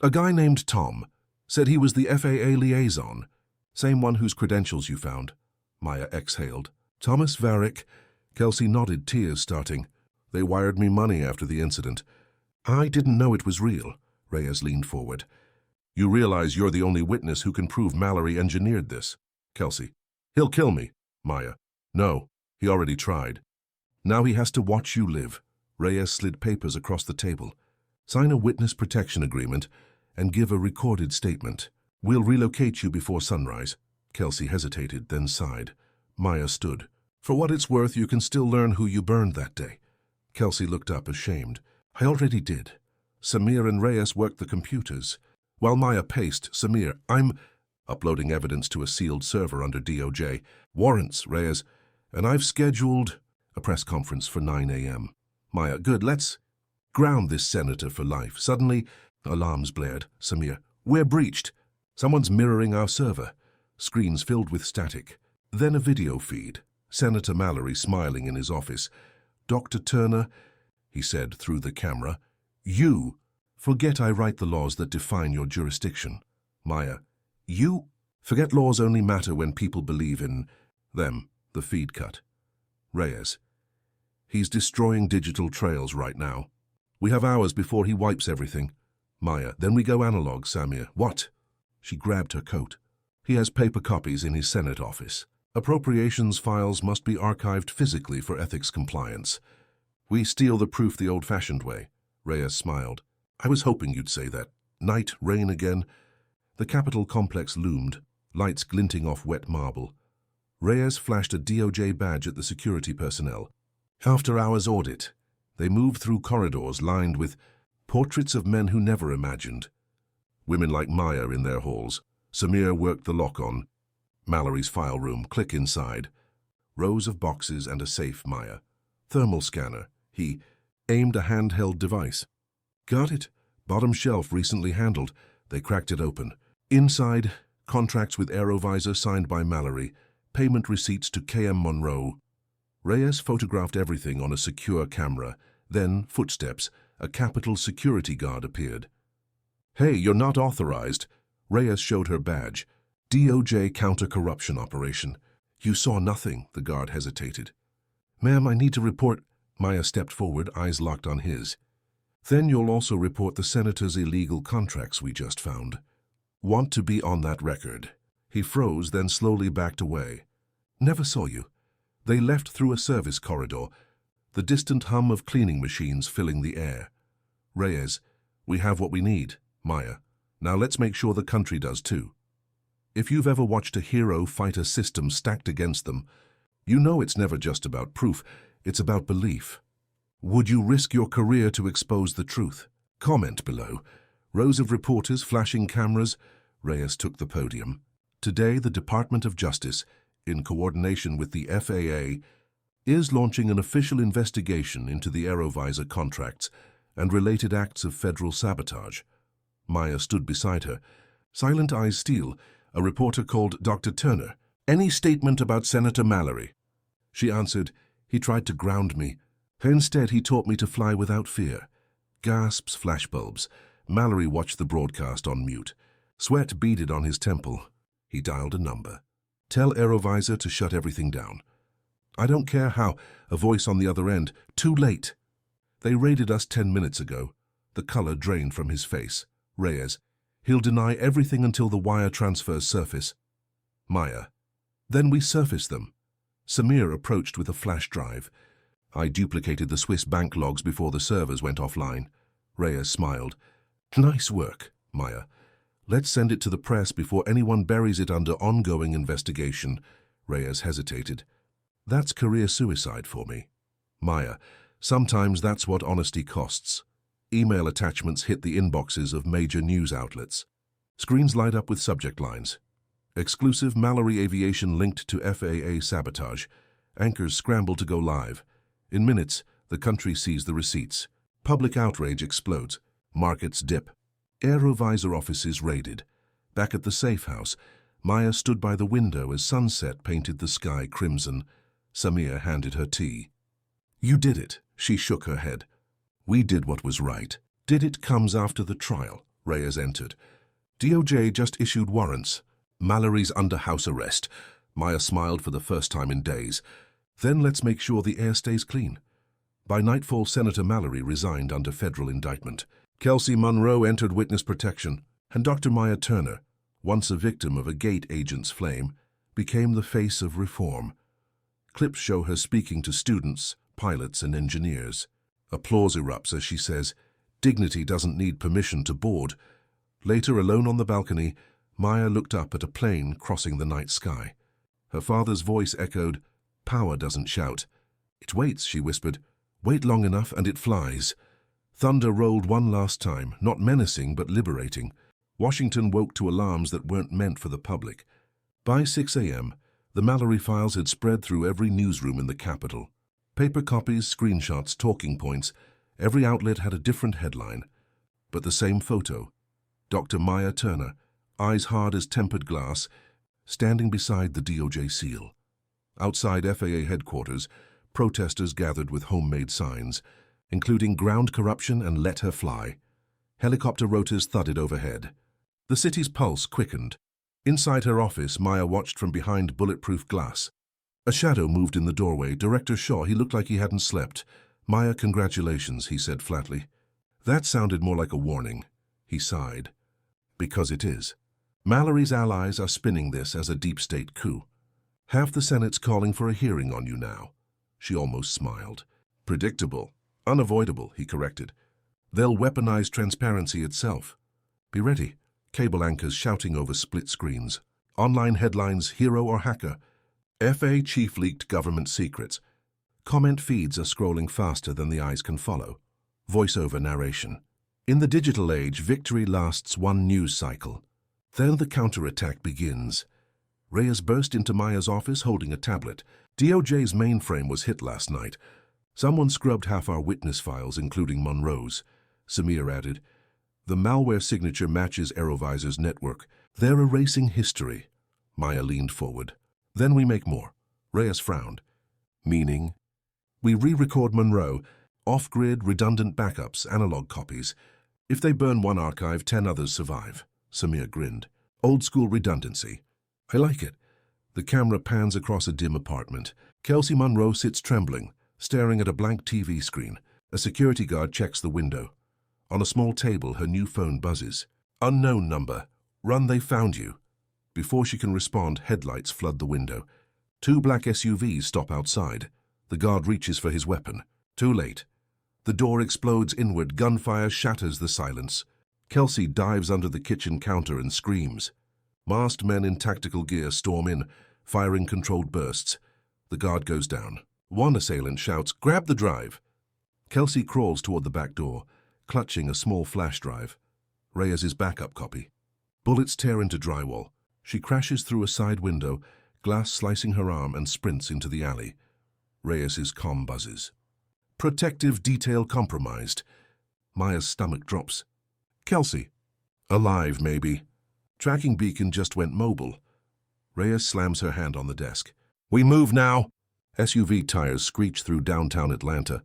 A guy named Tom. Said he was the FAA liaison. Same one whose credentials you found. Maya exhaled. Thomas Varick. Kelsey nodded, tears starting. They wired me money after the incident. I didn't know it was real. Reyes leaned forward. You realize you're the only witness who can prove Mallory engineered this. Kelsey. He'll kill me. Maya. No, he already tried. Now he has to watch you live. Reyes slid papers across the table. Sign a witness protection agreement and give a recorded statement. We'll relocate you before sunrise. Kelsey hesitated, then sighed. Maya stood. For what it's worth, you can still learn who you burned that day. Kelsey looked up, ashamed. I already did. Samir and Reyes worked the computers. While Maya paced, Samir, I'm uploading evidence to a sealed server under DOJ. Warrants, Reyes. And I've scheduled a press conference for 9 a.m. Maya, good, let's... Ground this senator for life. Suddenly, alarms blared. Samir, we're breached. Someone's mirroring our server. Screens filled with static. Then a video feed. Senator Mallory smiling in his office. Dr. Turner, he said through the camera, you forget I write the laws that define your jurisdiction. Maya, you forget laws only matter when people believe in them. The feed cut. Reyes, he's destroying digital trails right now. We have hours before he wipes everything. Maya, then we go analog. Samir, what? She grabbed her coat. He has paper copies in his Senate office. Appropriations files must be archived physically for ethics compliance. We steal the proof the old-fashioned way. Reyes smiled. I was hoping you'd say that. Night, rain again. The Capitol complex loomed, lights glinting off wet marble. Reyes flashed a DOJ badge at the security personnel. After-hours audit. They moved through corridors lined with portraits of men who never imagined. Women like Maya in their halls. Samir worked the lock-on. Mallory's file room, click inside. Rows of boxes and a safe. Maya. Thermal scanner. He aimed a handheld device. Got it. Bottom shelf recently handled. They cracked it open. Inside, contracts with Aerovisor signed by Mallory. Payment receipts to KM Monroe. Reyes photographed everything on a secure camera. Then, footsteps. A Capitol security guard appeared. Hey, you're not authorized. Reyes showed her badge. DOJ counter-corruption operation. You saw nothing, the guard hesitated. Ma'am, I need to report. Maya stepped forward, eyes locked on his. Then you'll also report the senator's illegal contracts we just found. Want to be on that record. He froze, then slowly backed away. Never saw you. They left through a service corridor, the distant hum of cleaning machines filling the air. Reyes, we have what we need. Maya, now let's make sure the country does too. If you've ever watched a hero fight a system stacked against them, you know it's never just about proof, it's about belief. Would you risk your career to expose the truth? Comment below. Rows of reporters, flashing cameras. Reyes took the podium. Today, the Department of Justice, in coordination with the FAA, is launching an official investigation into the Aerovisor contracts and related acts of federal sabotage. Maya stood beside her. Silent eyes steel. A reporter called Dr. Turner. Any statement about Senator Mallory? She answered, he tried to ground me. Instead, he taught me to fly without fear. Gasps, flashbulbs. Mallory watched the broadcast on mute. Sweat beaded on his temple. He dialed a number. Tell Aerovisor to shut everything down. I don't care how. A voice on the other end. Too late. They raided us 10 minutes ago. The color drained from his face. Reyes. He'll deny everything until the wire transfers surface. Maya. Then we surface them. Samir approached with a flash drive. I duplicated the Swiss bank logs before the servers went offline. Reyes smiled. Nice work, Maya. Let's send it to the press before anyone buries it under ongoing investigation. Reyes hesitated. That's career suicide for me. Maya. Sometimes that's what honesty costs. Email attachments hit the inboxes of major news outlets. Screens light up with subject lines. Exclusive Mallory Aviation linked to FAA sabotage. Anchors scramble to go live. In minutes, the country sees the receipts. Public outrage explodes. Markets dip. Aerovisor offices raided. Back at the safe house, Maya stood by the window as sunset painted the sky crimson. Samir handed her tea. You did it. She shook her head. We did what was right. Did it comes after the trial. Reyes entered. DOJ just issued warrants. Mallory's under house arrest. Maya smiled for the first time in days. Then let's make sure the air stays clean. By nightfall, Senator Mallory resigned under federal indictment. Kelsey Monroe entered witness protection, and Dr. Maya Turner, once a victim of a gate agent's flame, became the face of reform. Clips show her speaking to students, pilots, and engineers. Applause erupts as she says, dignity doesn't need permission to board. Later, alone on the balcony, Maya looked up at a plane crossing the night sky. Her father's voice echoed, power doesn't shout. It waits, she whispered. Wait long enough and it flies. Thunder rolled one last time, not menacing but liberating. Washington woke to alarms that weren't meant for the public. By 6 a.m., the Mallory files had spread through every newsroom in the Capitol. Paper copies, screenshots, talking points. Every outlet had a different headline, but the same photo. Dr. Maya Turner, eyes hard as tempered glass, standing beside the DOJ seal. Outside FAA headquarters, protesters gathered with homemade signs, including ground corruption and let her fly. Helicopter rotors thudded overhead. The city's pulse quickened. Inside her office, Maya watched from behind bulletproof glass. A shadow moved in the doorway. Director Shaw, he looked like he hadn't slept. Maya, congratulations, he said flatly. That sounded more like a warning. He sighed. Because it is. Mallory's allies are spinning this as a deep state coup. Half the Senate's calling for a hearing on you now. She almost smiled. Predictable. Unavoidable, he corrected. They'll weaponize transparency itself. Be ready. Cable anchors shouting over split screens. Online headlines, hero or hacker. FAA chief leaked government secrets. Comment feeds are scrolling faster than the eyes can follow. Voiceover narration. In the digital age, victory lasts one news cycle. Then the counterattack begins. Reyes burst into Maya's office holding a tablet. DOJ's mainframe was hit last night. Someone scrubbed half our witness files, including Monroe's. Samir added, the malware signature matches Aerovisor's network. They're erasing history. Maya leaned forward. Then we make more. Reyes frowned. Meaning? We re-record Monroe. Off-grid, redundant backups, analog copies. If they burn one archive, 10 others survive. Samir grinned. Old-school redundancy. I like it. The camera pans across a dim apartment. Kelsey Monroe sits trembling, staring at a blank TV screen. A security guard checks the window. On a small table, her new phone buzzes. Unknown number. Run, they found you. Before she can respond, headlights flood the window. 2 black SUVs stop outside. The guard reaches for his weapon. Too late. The door explodes inward. Gunfire shatters the silence. Kelsey dives under the kitchen counter and screams. Masked men in tactical gear storm in, firing controlled bursts. The guard goes down. One assailant shouts, "Grab the drive!" Kelsey crawls toward the back door, clutching a small flash drive. Reyes's backup copy. Bullets tear into drywall. She crashes through a side window, glass slicing her arm, and sprints into the alley. Reyes's comm buzzes. Protective detail compromised. Maya's stomach drops. Kelsey. Alive, maybe. Tracking beacon just went mobile. Reyes slams her hand on the desk. We move now. SUV tires screech through downtown Atlanta.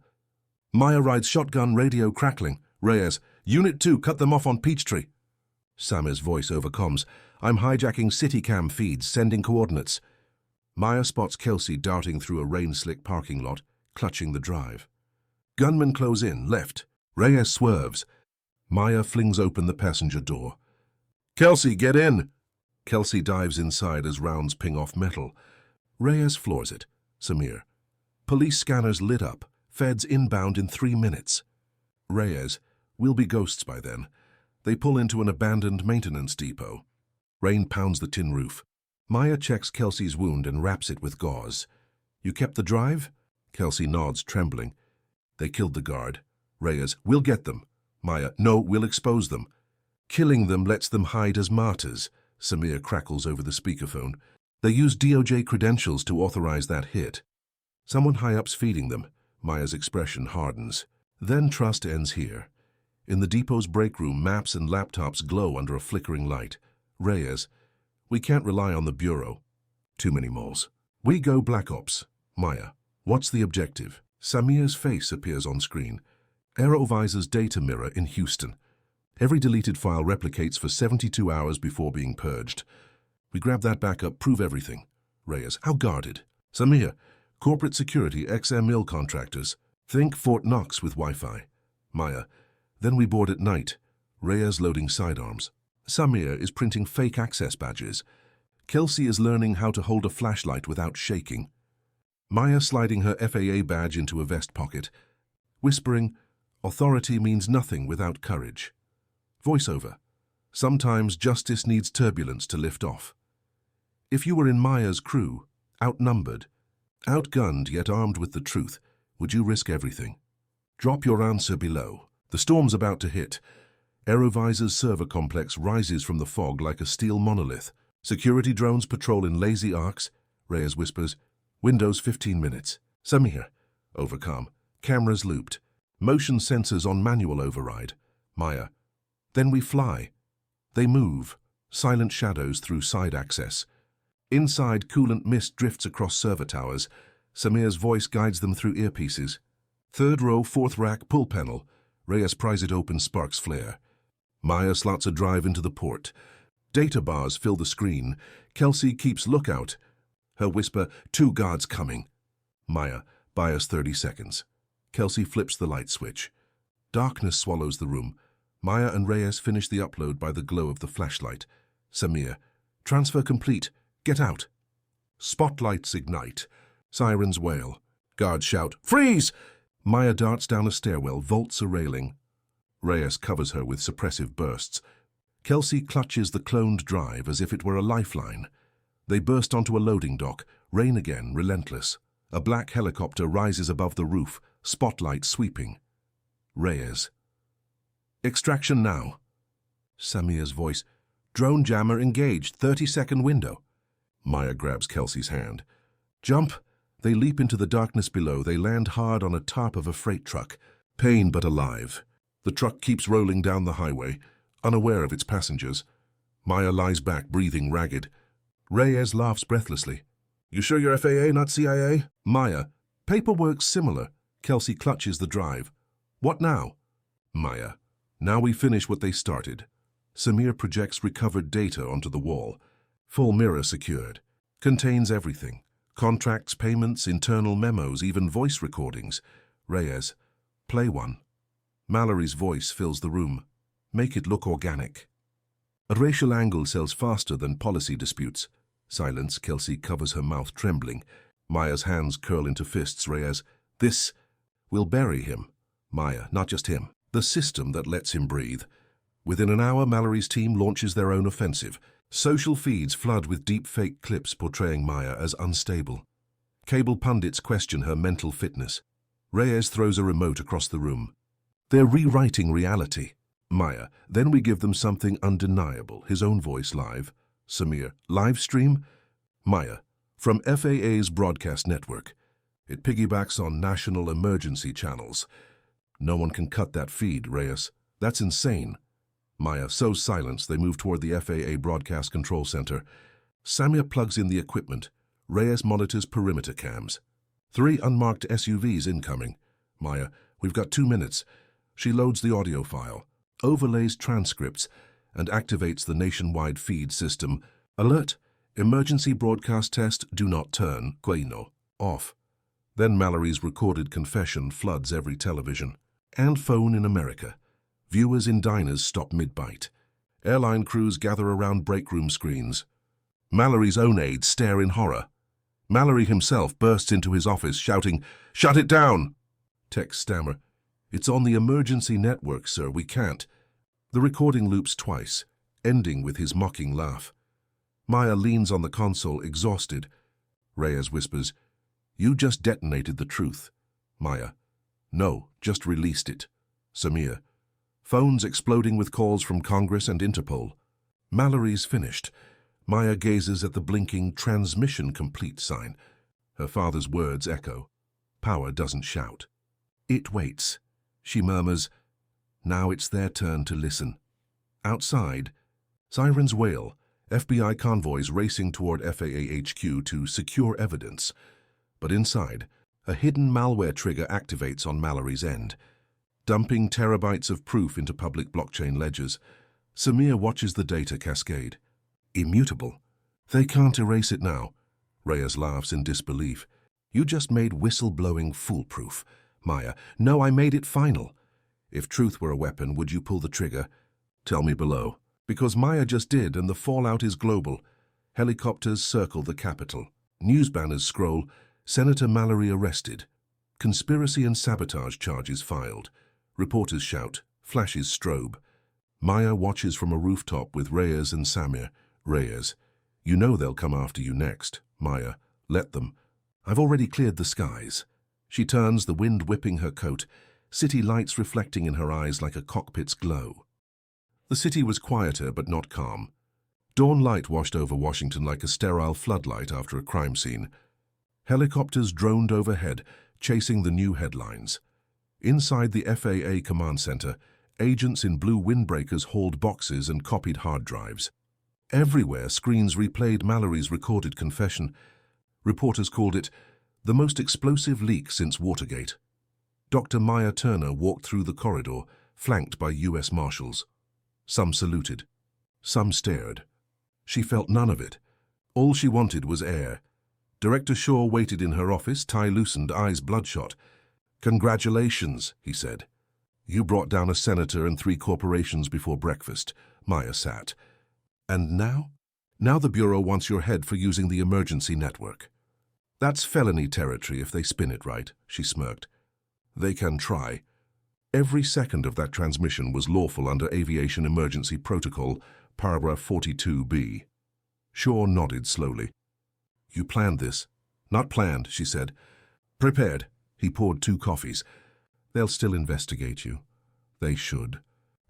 Maya rides shotgun, radio crackling. Reyes, Unit 2, cut them off on Peachtree. Samir's voice over comms. I'm hijacking CityCam feeds, sending coordinates. Maya spots Kelsey darting through a rain-slick parking lot, clutching the drive. Gunmen close in, left. Reyes swerves. Maya flings open the passenger door. Kelsey, get in! Kelsey dives inside as rounds ping off metal. Reyes floors it. Samir. Police scanners lit up. Feds inbound in 3 minutes. Reyes. We'll be ghosts by then. They pull into an abandoned maintenance depot. Rain pounds the tin roof. Maya checks Kelsey's wound and wraps it with gauze. You kept the drive? Kelsey nods, trembling. They killed the guard. Reyes. We'll get them. Maya. No, we'll expose them. Killing them lets them hide as martyrs. Samir crackles over the speakerphone. They use DOJ credentials to authorize that hit. Someone high-up's feeding them. Maya's expression hardens. Then trust ends here. In the depot's break room, maps and laptops glow under a flickering light. Reyes. We can't rely on the Bureau. Too many moles. We go Black Ops. Maya. What's the objective? Samir's face appears on screen. Aerovisor's data mirror in Houston. Every deleted file replicates for 72 hours before being purged. We grab that backup, prove everything. Reyes. How guarded? Samir. Corporate security, XML contractors. Think Fort Knox with Wi-Fi. Maya. Then we board at night. Reyes loading sidearms. Samir is printing fake access badges. Kelsey is learning how to hold a flashlight without shaking. Maya sliding her FAA badge into a vest pocket. Whispering, authority means nothing without courage. Voiceover. Sometimes justice needs turbulence to lift off. If you were in Maya's crew, outnumbered, outgunned yet armed with the truth, would you risk everything? Drop your answer below. The storm's about to hit. Aerovisor's server complex rises from the fog like a steel monolith. Security drones patrol in lazy arcs. Reyes whispers, Windows 15 minutes. Samir. Overcome. Cameras looped. Motion sensors on manual override. Maya. Then we fly. They move. Silent shadows through side access. Inside, coolant mist drifts across server towers. Samir's voice guides them through earpieces. Third row, fourth rack, pull panel. Reyes pries it open, sparks flare. Maya slots a drive into the port. Data bars fill the screen. Kelsey keeps lookout. Her whisper, 2 guards coming. Maya, buy us 30 seconds. Kelsey flips the light switch. Darkness swallows the room. Maya and Reyes finish the upload by the glow of the flashlight. Samir, transfer complete. Get out. Spotlights ignite. Sirens wail. Guards shout, freeze! Maya darts down a stairwell, vaults a railing. Reyes covers her with suppressive bursts. Kelsey clutches the cloned drive as if it were a lifeline. They burst onto a loading dock, rain again, relentless. A black helicopter rises above the roof, spotlight sweeping. Reyes. Extraction now. Samir's voice. Drone jammer engaged, 30-second window. Maya grabs Kelsey's hand. Jump! They leap into the darkness below. They land hard on a tarp of a freight truck. Pain but alive. The truck keeps rolling down the highway, unaware of its passengers. Maya lies back, breathing ragged. Reyes laughs breathlessly. You sure you're FAA, not CIA? Maya. Paperwork's similar. Kelsey clutches the drive. What now? Maya. Now we finish what they started. Samir projects recovered data onto the wall. Full mirror secured. Contains everything. Contracts, payments, internal memos, even voice recordings. Reyes. Play one. Mallory's voice fills the room. Make it look organic. A racial angle sells faster than policy disputes. Silence. Kelsey covers her mouth, trembling. Maya's hands curl into fists. Reyes. This will bury him. Maya. Not just him. The system that lets him breathe. Within an hour, Mallory's team launches their own offensive. Social feeds flood with deep-fake clips portraying Maya as unstable. Cable pundits question her mental fitness. Reyes throws a remote across the room. They're rewriting reality. Maya. Then we give them something undeniable. His own voice live. Samir. Live stream? Maya. From FAA's broadcast network. It piggybacks on national emergency channels. No one can cut that feed, Reyes. That's insane. Maya sows silence. They move toward the FAA broadcast control center. Samir plugs in the equipment. Reyes monitors perimeter cams. 3 unmarked SUVs incoming. Maya. We've got 2 minutes. She loads the audio file, overlays transcripts, and activates the nationwide feed system. Alert! Emergency broadcast test, do not turn, Quaino, off. Then Mallory's recorded confession floods every television and phone in America. Viewers in diners stop mid-bite. Airline crews gather around break room screens. Mallory's own aides stare in horror. Mallory himself bursts into his office shouting, "Shut it down!" Techs stammer, "It's on the emergency network, sir, we can't." The recording loops twice, ending with his mocking laugh. Maya leans on the console, exhausted. Reyes whispers, "You just detonated the truth." Maya, "No, just released it." Samir, "Phones exploding with calls from Congress and Interpol." Mallory's finished. Maya gazes at the blinking transmission complete sign. Her father's words echo. Power doesn't shout. It waits. She murmurs, "Now it's their turn to listen." Outside, sirens wail, FBI convoys racing toward FAA HQ to secure evidence. But inside, a hidden malware trigger activates on Mallory's end, dumping terabytes of proof into public blockchain ledgers. Samir watches the data cascade. Immutable. They can't erase it now. Reyes laughs in disbelief. "You just made whistleblowing foolproof." Maya, "No, I made it final." "If truth were a weapon, would you pull the trigger?" "Tell me below." Because Maya just did, and the fallout is global. Helicopters circle the Capitol. News banners scroll, "Senator Mallory arrested." Conspiracy and sabotage charges filed. Reporters shout, flashes strobe. Maya watches from a rooftop with Reyes and Samir. Reyes, "You know they'll come after you next." Maya, "Let them. I've already cleared the skies." She turns, the wind whipping her coat, city lights reflecting in her eyes like a cockpit's glow. The city was quieter but not calm. Dawn light washed over Washington like a sterile floodlight after a crime scene. Helicopters droned overhead, chasing the new headlines. Inside the FAA command center, agents in blue windbreakers hauled boxes and copied hard drives. Everywhere, screens replayed Mallory's recorded confession. Reporters called it the most explosive leak since Watergate. Dr. Maya Turner walked through the corridor, flanked by U.S. Marshals. Some saluted. Some stared. She felt none of it. All she wanted was air. Director Shaw waited in her office, tie loosened, eyes bloodshot. "Congratulations," he said. "You brought down a senator and 3 corporations before breakfast." Maya sat. "And now?" "Now the Bureau wants your head for using the emergency network." "That's felony territory if they spin it right," she smirked. "They can try." Every second of that transmission was lawful under Aviation Emergency Protocol, paragraph 42B. Shaw nodded slowly. "You planned this?" "Not planned," she said. "Prepared." He poured 2 coffees. "They'll still investigate you." "They should."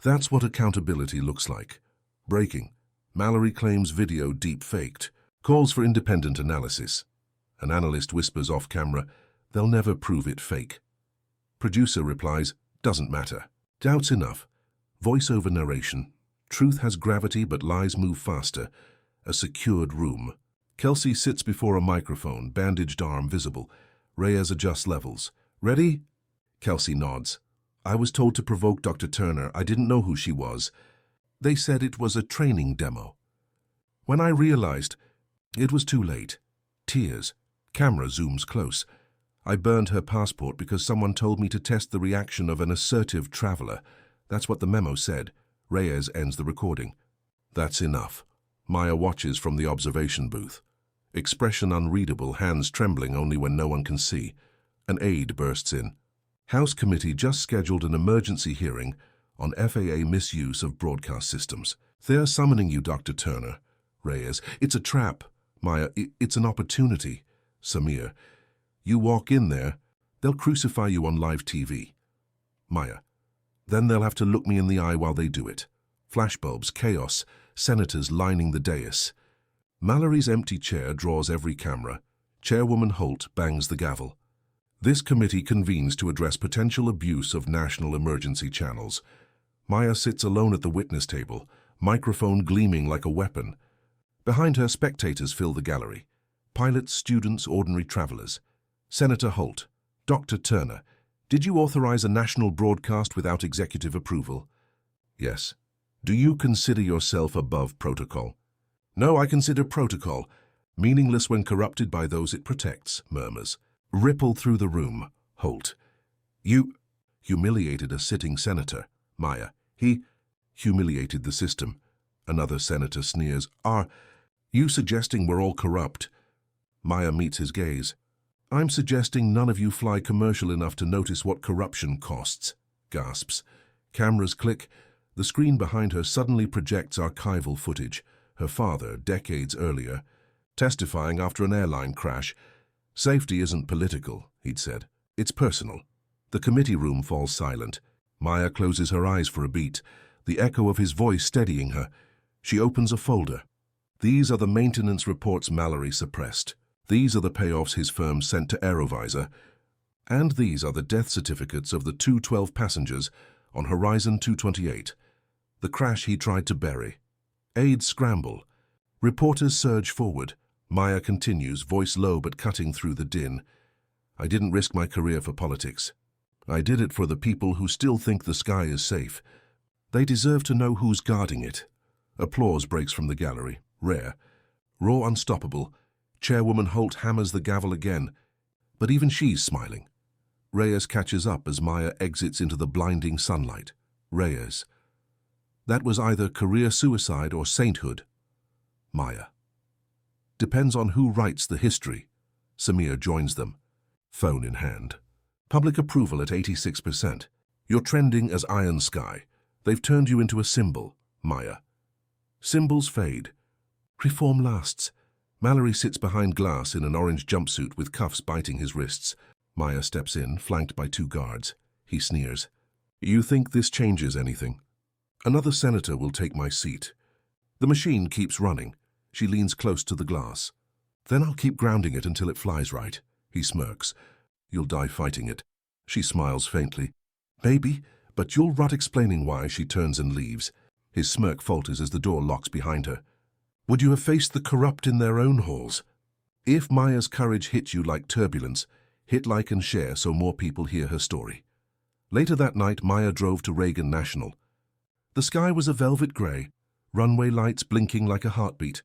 That's what accountability looks like. Breaking. Mallory claims video deep-faked. Calls for independent analysis. An analyst whispers off camera, "They'll never prove it fake." Producer replies, "Doesn't matter." Doubt's enough. Voice-over narration. Truth has gravity but lies move faster. A secured room. Kelsey sits before a microphone, bandaged arm visible. Reyes adjusts levels. "Ready?" Kelsey nods. "I was told to provoke Dr. Turner. I didn't know who she was. They said it was a training demo. When I realized, it was too late." Tears. Camera zooms close. "I burned her passport because someone told me to test the reaction of an assertive traveler. That's what the memo said." Reyes ends the recording. "That's enough." Maya watches from the observation booth. Expression unreadable, hands trembling only when no one can see. An aide bursts in. "House committee just scheduled an emergency hearing on FAA misuse of broadcast systems. They're summoning you, Dr. Turner." Reyes. "It's a trap." Maya. "It's an opportunity." Samir. "You walk in there, they'll crucify you on live TV." Maya. "Then they'll have to look me in the eye while they do it." Flashbulbs, chaos, senators lining the dais. Mallory's empty chair draws every camera. Chairwoman Holt bangs the gavel. "This committee convenes to address potential abuse of national emergency channels." Maya sits alone at the witness table, microphone gleaming like a weapon. Behind her, spectators fill the gallery. Pilots, students, ordinary travelers. Senator Holt. "Dr. Turner, did you authorize a national broadcast without executive approval?" "Yes." "Do you consider yourself above protocol?" "No, I consider protocol meaningless when corrupted by those it protects," murmurs. Ripple through the room. Holt. "You humiliated a sitting senator." Maya. "He humiliated the system." Another senator sneers. "Are you suggesting we're all corrupt?" Maya meets his gaze. "I'm suggesting none of you fly commercial enough to notice what corruption costs." Gasps. Cameras click. The screen behind her suddenly projects archival footage. Her father, decades earlier, testifying after an airline crash. "Safety isn't political," he'd said. "It's personal." The committee room falls silent. Maya closes her eyes for a beat, the echo of his voice steadying her. She opens a folder. These are the maintenance reports Mallory suppressed. These are the payoffs his firm sent to Aerovisor. And these are the death certificates of the 212 passengers on Horizon 228. The crash he tried to bury. Aides scramble. Reporters surge forward. Maya continues, voice low but cutting through the din. "I didn't risk my career for politics. I did it for the people who still think the sky is safe. They deserve to know who's guarding it." Applause breaks from the gallery. Rare. Raw, unstoppable. Chairwoman Holt hammers the gavel again. But even she's smiling. Reyes catches up as Maya exits into the blinding sunlight. Reyes. "That was either career suicide or sainthood." Maya. "Depends on who writes the history." Samir joins them, phone in hand. Public approval at 86%. "You're trending as Iron Sky. They've turned you into a symbol." Maya. "Symbols fade. Reform lasts." Mallory sits behind glass in an orange jumpsuit with cuffs biting his wrists. Maya steps in, flanked by 2 guards. He sneers. "You think this changes anything? Another senator will take my seat." The machine keeps running. She leans close to the glass. "Then I'll keep grounding it until it flies right." He smirks. "You'll die fighting it." She smiles faintly. Maybe, but you'll rot explaining why. She turns and leaves. His smirk falters as the door locks behind her. Would you have faced the corrupt in their own halls? If Maya's courage hit you like turbulence, hit like and share so more people hear her story. Later that night, Maya drove to Reagan National. The sky was a velvet grey, runway lights blinking like a heartbeat.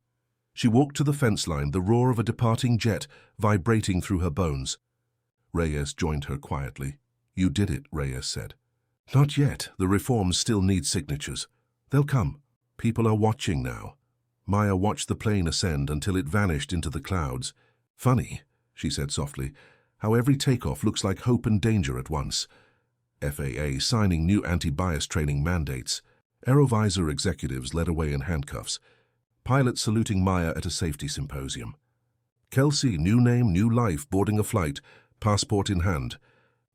She walked to the fence line, the roar of a departing jet vibrating through her bones. Reyes joined her quietly. You did it, Reyes said. Not yet. The reforms still need signatures. They'll come. People are watching now. Maya watched the plane ascend until it vanished into the clouds. Funny, she said softly, how every takeoff looks like hope and danger at once. FAA signing new anti-bias training mandates. Aerovisor executives led away in handcuffs. Pilots saluting Maya at a safety symposium. Kelsey, new name, new life, boarding a flight, passport in hand.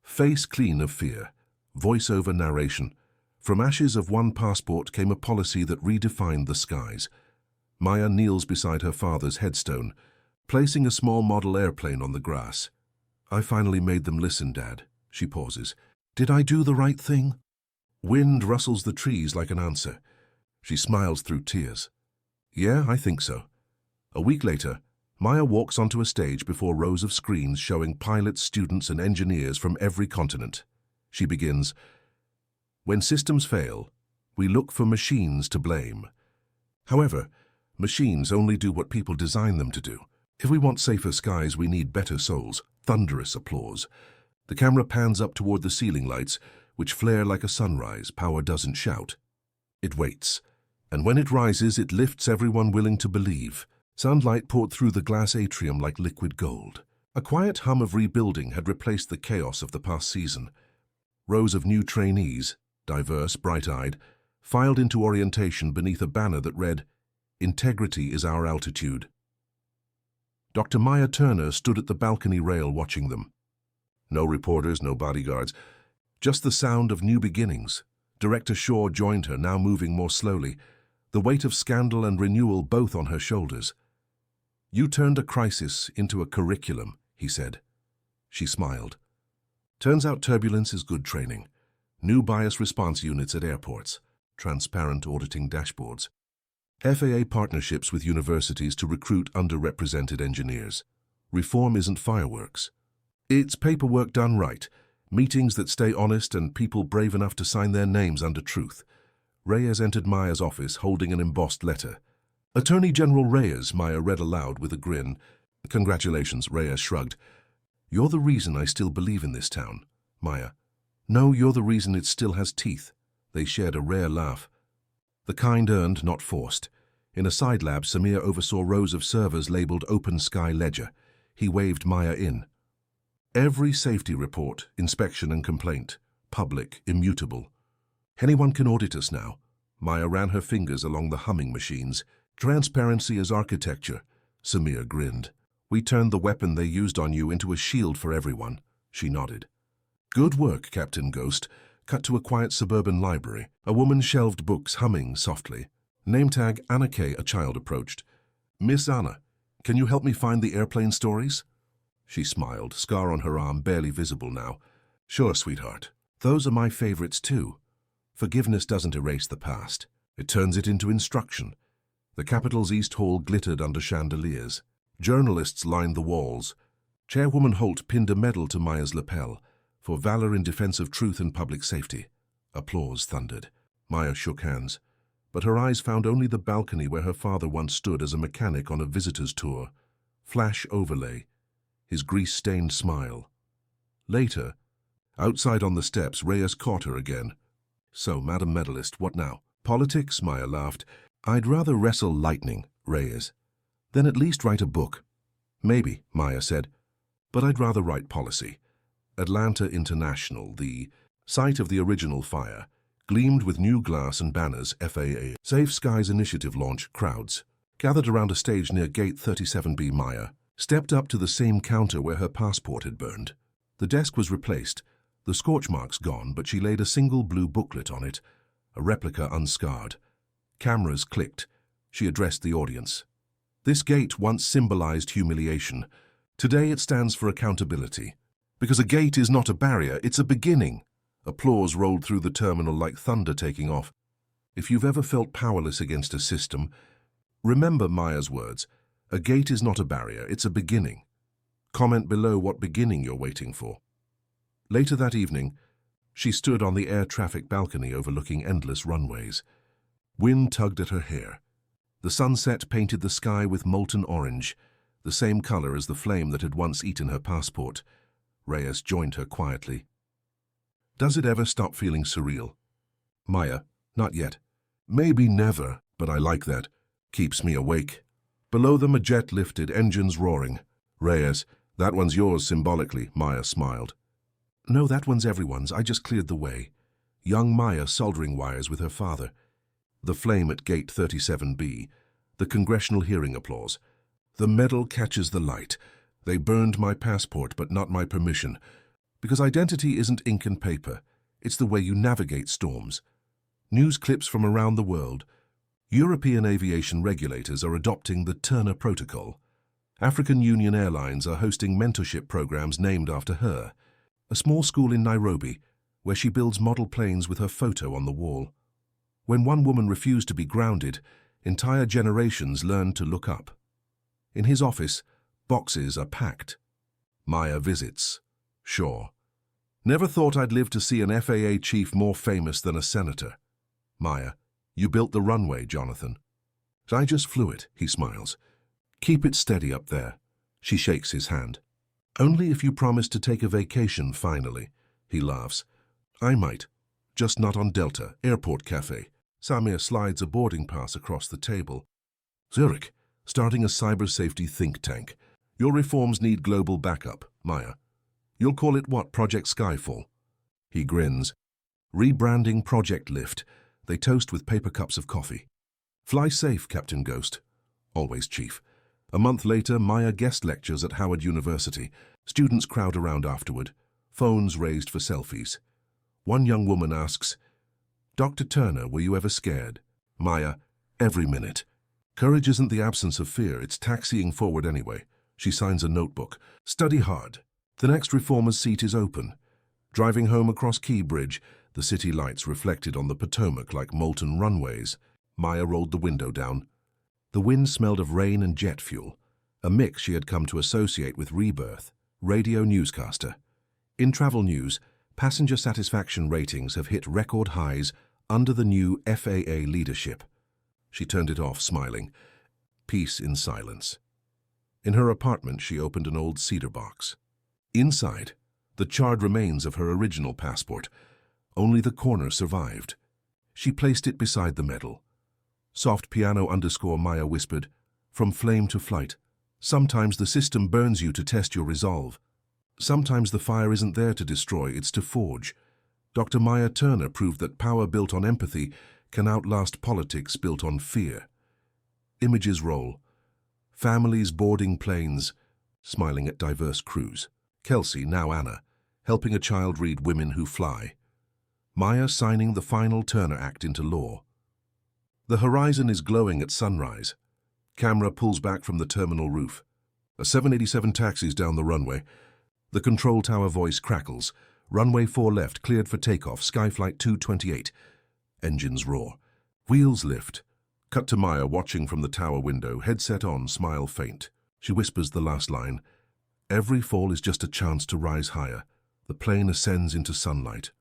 Face clean of fear. Voice-over narration. From ashes of one passport came a policy that redefined the skies. Maya kneels beside her father's headstone, placing a small model airplane on the grass. I finally made them listen, Dad. She pauses. Did I do the right thing? Wind rustles the trees like an answer. She smiles through tears. Yeah, I think so. A week later, Maya walks onto a stage before rows of screens showing pilots, students, and engineers from every continent. She begins, when systems fail, we look for machines to blame. However, machines only do what people design them to do. If we want safer skies, we need better souls. Thunderous applause. The camera pans up toward the ceiling lights, which flare like a sunrise. Power doesn't shout. It waits. And when it rises, it lifts everyone willing to believe. Sunlight poured through the glass atrium like liquid gold. A quiet hum of rebuilding had replaced the chaos of the past season. Rows of new trainees, diverse, bright-eyed, filed into orientation beneath a banner that read, Integrity is our altitude. Dr. Maya Turner stood at the balcony rail watching them. No reporters, no bodyguards, just the sound of new beginnings. Director Shaw joined her, now moving more slowly, the weight of scandal and renewal both on her shoulders. You turned a crisis into a curriculum, he said. She smiled. Turns out turbulence is good training. New bias response units at airports, transparent auditing dashboards. FAA partnerships with universities to recruit underrepresented engineers. Reform isn't fireworks. It's paperwork done right, meetings that stay honest and people brave enough to sign their names under truth. Reyes entered Maya's office holding an embossed letter. Attorney General Reyes, Maya read aloud with a grin. Congratulations, Reyes shrugged. You're the reason I still believe in this town, Maya. No, you're the reason it still has teeth. They shared a rare laugh. The kind earned, not forced. In a side lab, Samir oversaw rows of servers labeled Open Sky Ledger. He waved Maya in. Every safety report, inspection and complaint, public, immutable. Anyone can audit us now. Maya ran her fingers along the humming machines. Transparency is architecture. Samir grinned. We turned the weapon they used on you into a shield for everyone. She nodded. Good work, Captain Ghost. Cut to a quiet suburban library. A woman shelved books, humming softly. Name tag Anna K. A child approached. Miss Anna, can you help me find the airplane stories? She smiled, scar on her arm barely visible now. Sure, sweetheart. Those are my favorites too. Forgiveness doesn't erase the past. It turns it into instruction. The Capitol's East Hall glittered under chandeliers. Journalists lined the walls. Chairwoman Holt pinned a medal to Maya's lapel for valor in defense of truth and public safety. Applause thundered. Maya shook hands, but her eyes found only the balcony where her father once stood as a mechanic on a visitor's tour. Flash overlay, his grease-stained smile. Later, outside on the steps, Reyes caught her again. So, Madam Medalist, what now? Politics? Maya laughed. I'd rather wrestle lightning, Reyes. Then at least write a book. Maybe, Maya said, but I'd rather write policy. Atlanta International, the site of the original fire, gleamed with new glass and banners. FAA Safe Skies Initiative launch. Crowds gathered around a stage near Gate 37B. Maya stepped up to the same counter where her passport had burned. The desk was replaced, the scorch marks gone, but she laid a single blue booklet on it, a replica unscarred. Cameras clicked. She addressed the audience. This gate once symbolized humiliation. Today it stands for accountability. Because a gate is not a barrier, it's a beginning. Applause rolled through the terminal like thunder taking off. If you've ever felt powerless against a system, remember Maya's words. A gate is not a barrier, it's a beginning. Comment below what beginning you're waiting for. Later that evening, she stood on the air traffic balcony overlooking endless runways. Wind tugged at her hair. The sunset painted the sky with molten orange, the same color as the flame that had once eaten her passport. Reyes joined her quietly. Does it ever stop feeling surreal? Maya, not yet. Maybe never, but I like that. Keeps me awake. Below them a jet lifted, engines roaring. Reyes, that one's yours symbolically, Maya smiled. No, that one's everyone's. I just cleared the way. Young Maya soldering wires with her father. The flame at gate 37B. The congressional hearing applause. The medal catches the light. They burned my passport, but not my permission. Because identity isn't ink and paper. It's the way you navigate storms. News clips from around the world. European aviation regulators are adopting the Turner Protocol. African Union Airlines are hosting mentorship programs named after her. A small school in Nairobi, where she builds model planes with her photo on the wall. When one woman refused to be grounded, entire generations learned to look up. In his office, boxes are packed. Maya visits. Sure. Never thought I'd live to see an FAA chief more famous than a senator. Maya, you built the runway, Jonathan. I just flew it, he smiles. Keep it steady up there. She shakes his hand. Only if you promise to take a vacation finally, he laughs. I might, just not on Delta, Airport Cafe. Samir slides a boarding pass across the table. Zurich, starting a cyber safety think tank. Your reforms need global backup, Maya. You'll call it what, Project Skyfall? He grins. Rebranding Project Lift. They toast with paper cups of coffee. Fly safe, Captain Ghost. Always, Chief. A month later, Maya guest lectures at Howard University. Students crowd around afterward. Phones raised for selfies. One young woman asks, Dr. Turner, were you ever scared? Maya, every minute. Courage isn't the absence of fear, it's taxiing forward anyway. She signs a notebook. Study hard. The next reformer's seat is open. Driving home across Key Bridge, the city lights reflected on the Potomac like molten runways. Maya rolled the window down. The wind smelled of rain and jet fuel, a mix she had come to associate with rebirth. Radio newscaster. In travel news, passenger satisfaction ratings have hit record highs under the new FAA leadership. She turned it off, smiling. Peace in silence. In her apartment, she opened an old cedar box. Inside, the charred remains of her original passport. Only the corner survived. She placed it beside the medal. Soft piano _ Maya whispered, from flame to flight. Sometimes the system burns you to test your resolve. Sometimes the fire isn't there to destroy, it's to forge. Dr. Maya Turner proved that power built on empathy can outlast politics built on fear. Images roll. Families boarding planes, smiling at diverse crews. Kelsey, now Anna, helping a child read Women Who Fly. Maya signing the final Turner Act into law. The horizon is glowing at sunrise. Camera pulls back from the terminal roof. A 787 taxis down the runway. The control tower voice crackles. Runway 4 left, cleared for takeoff, Skyflight 228. Engines roar. Wheels lift. Cut to Maya watching from the tower window, headset on, smile faint. She whispers the last line. Every fall is just a chance to rise higher. The plane ascends into sunlight.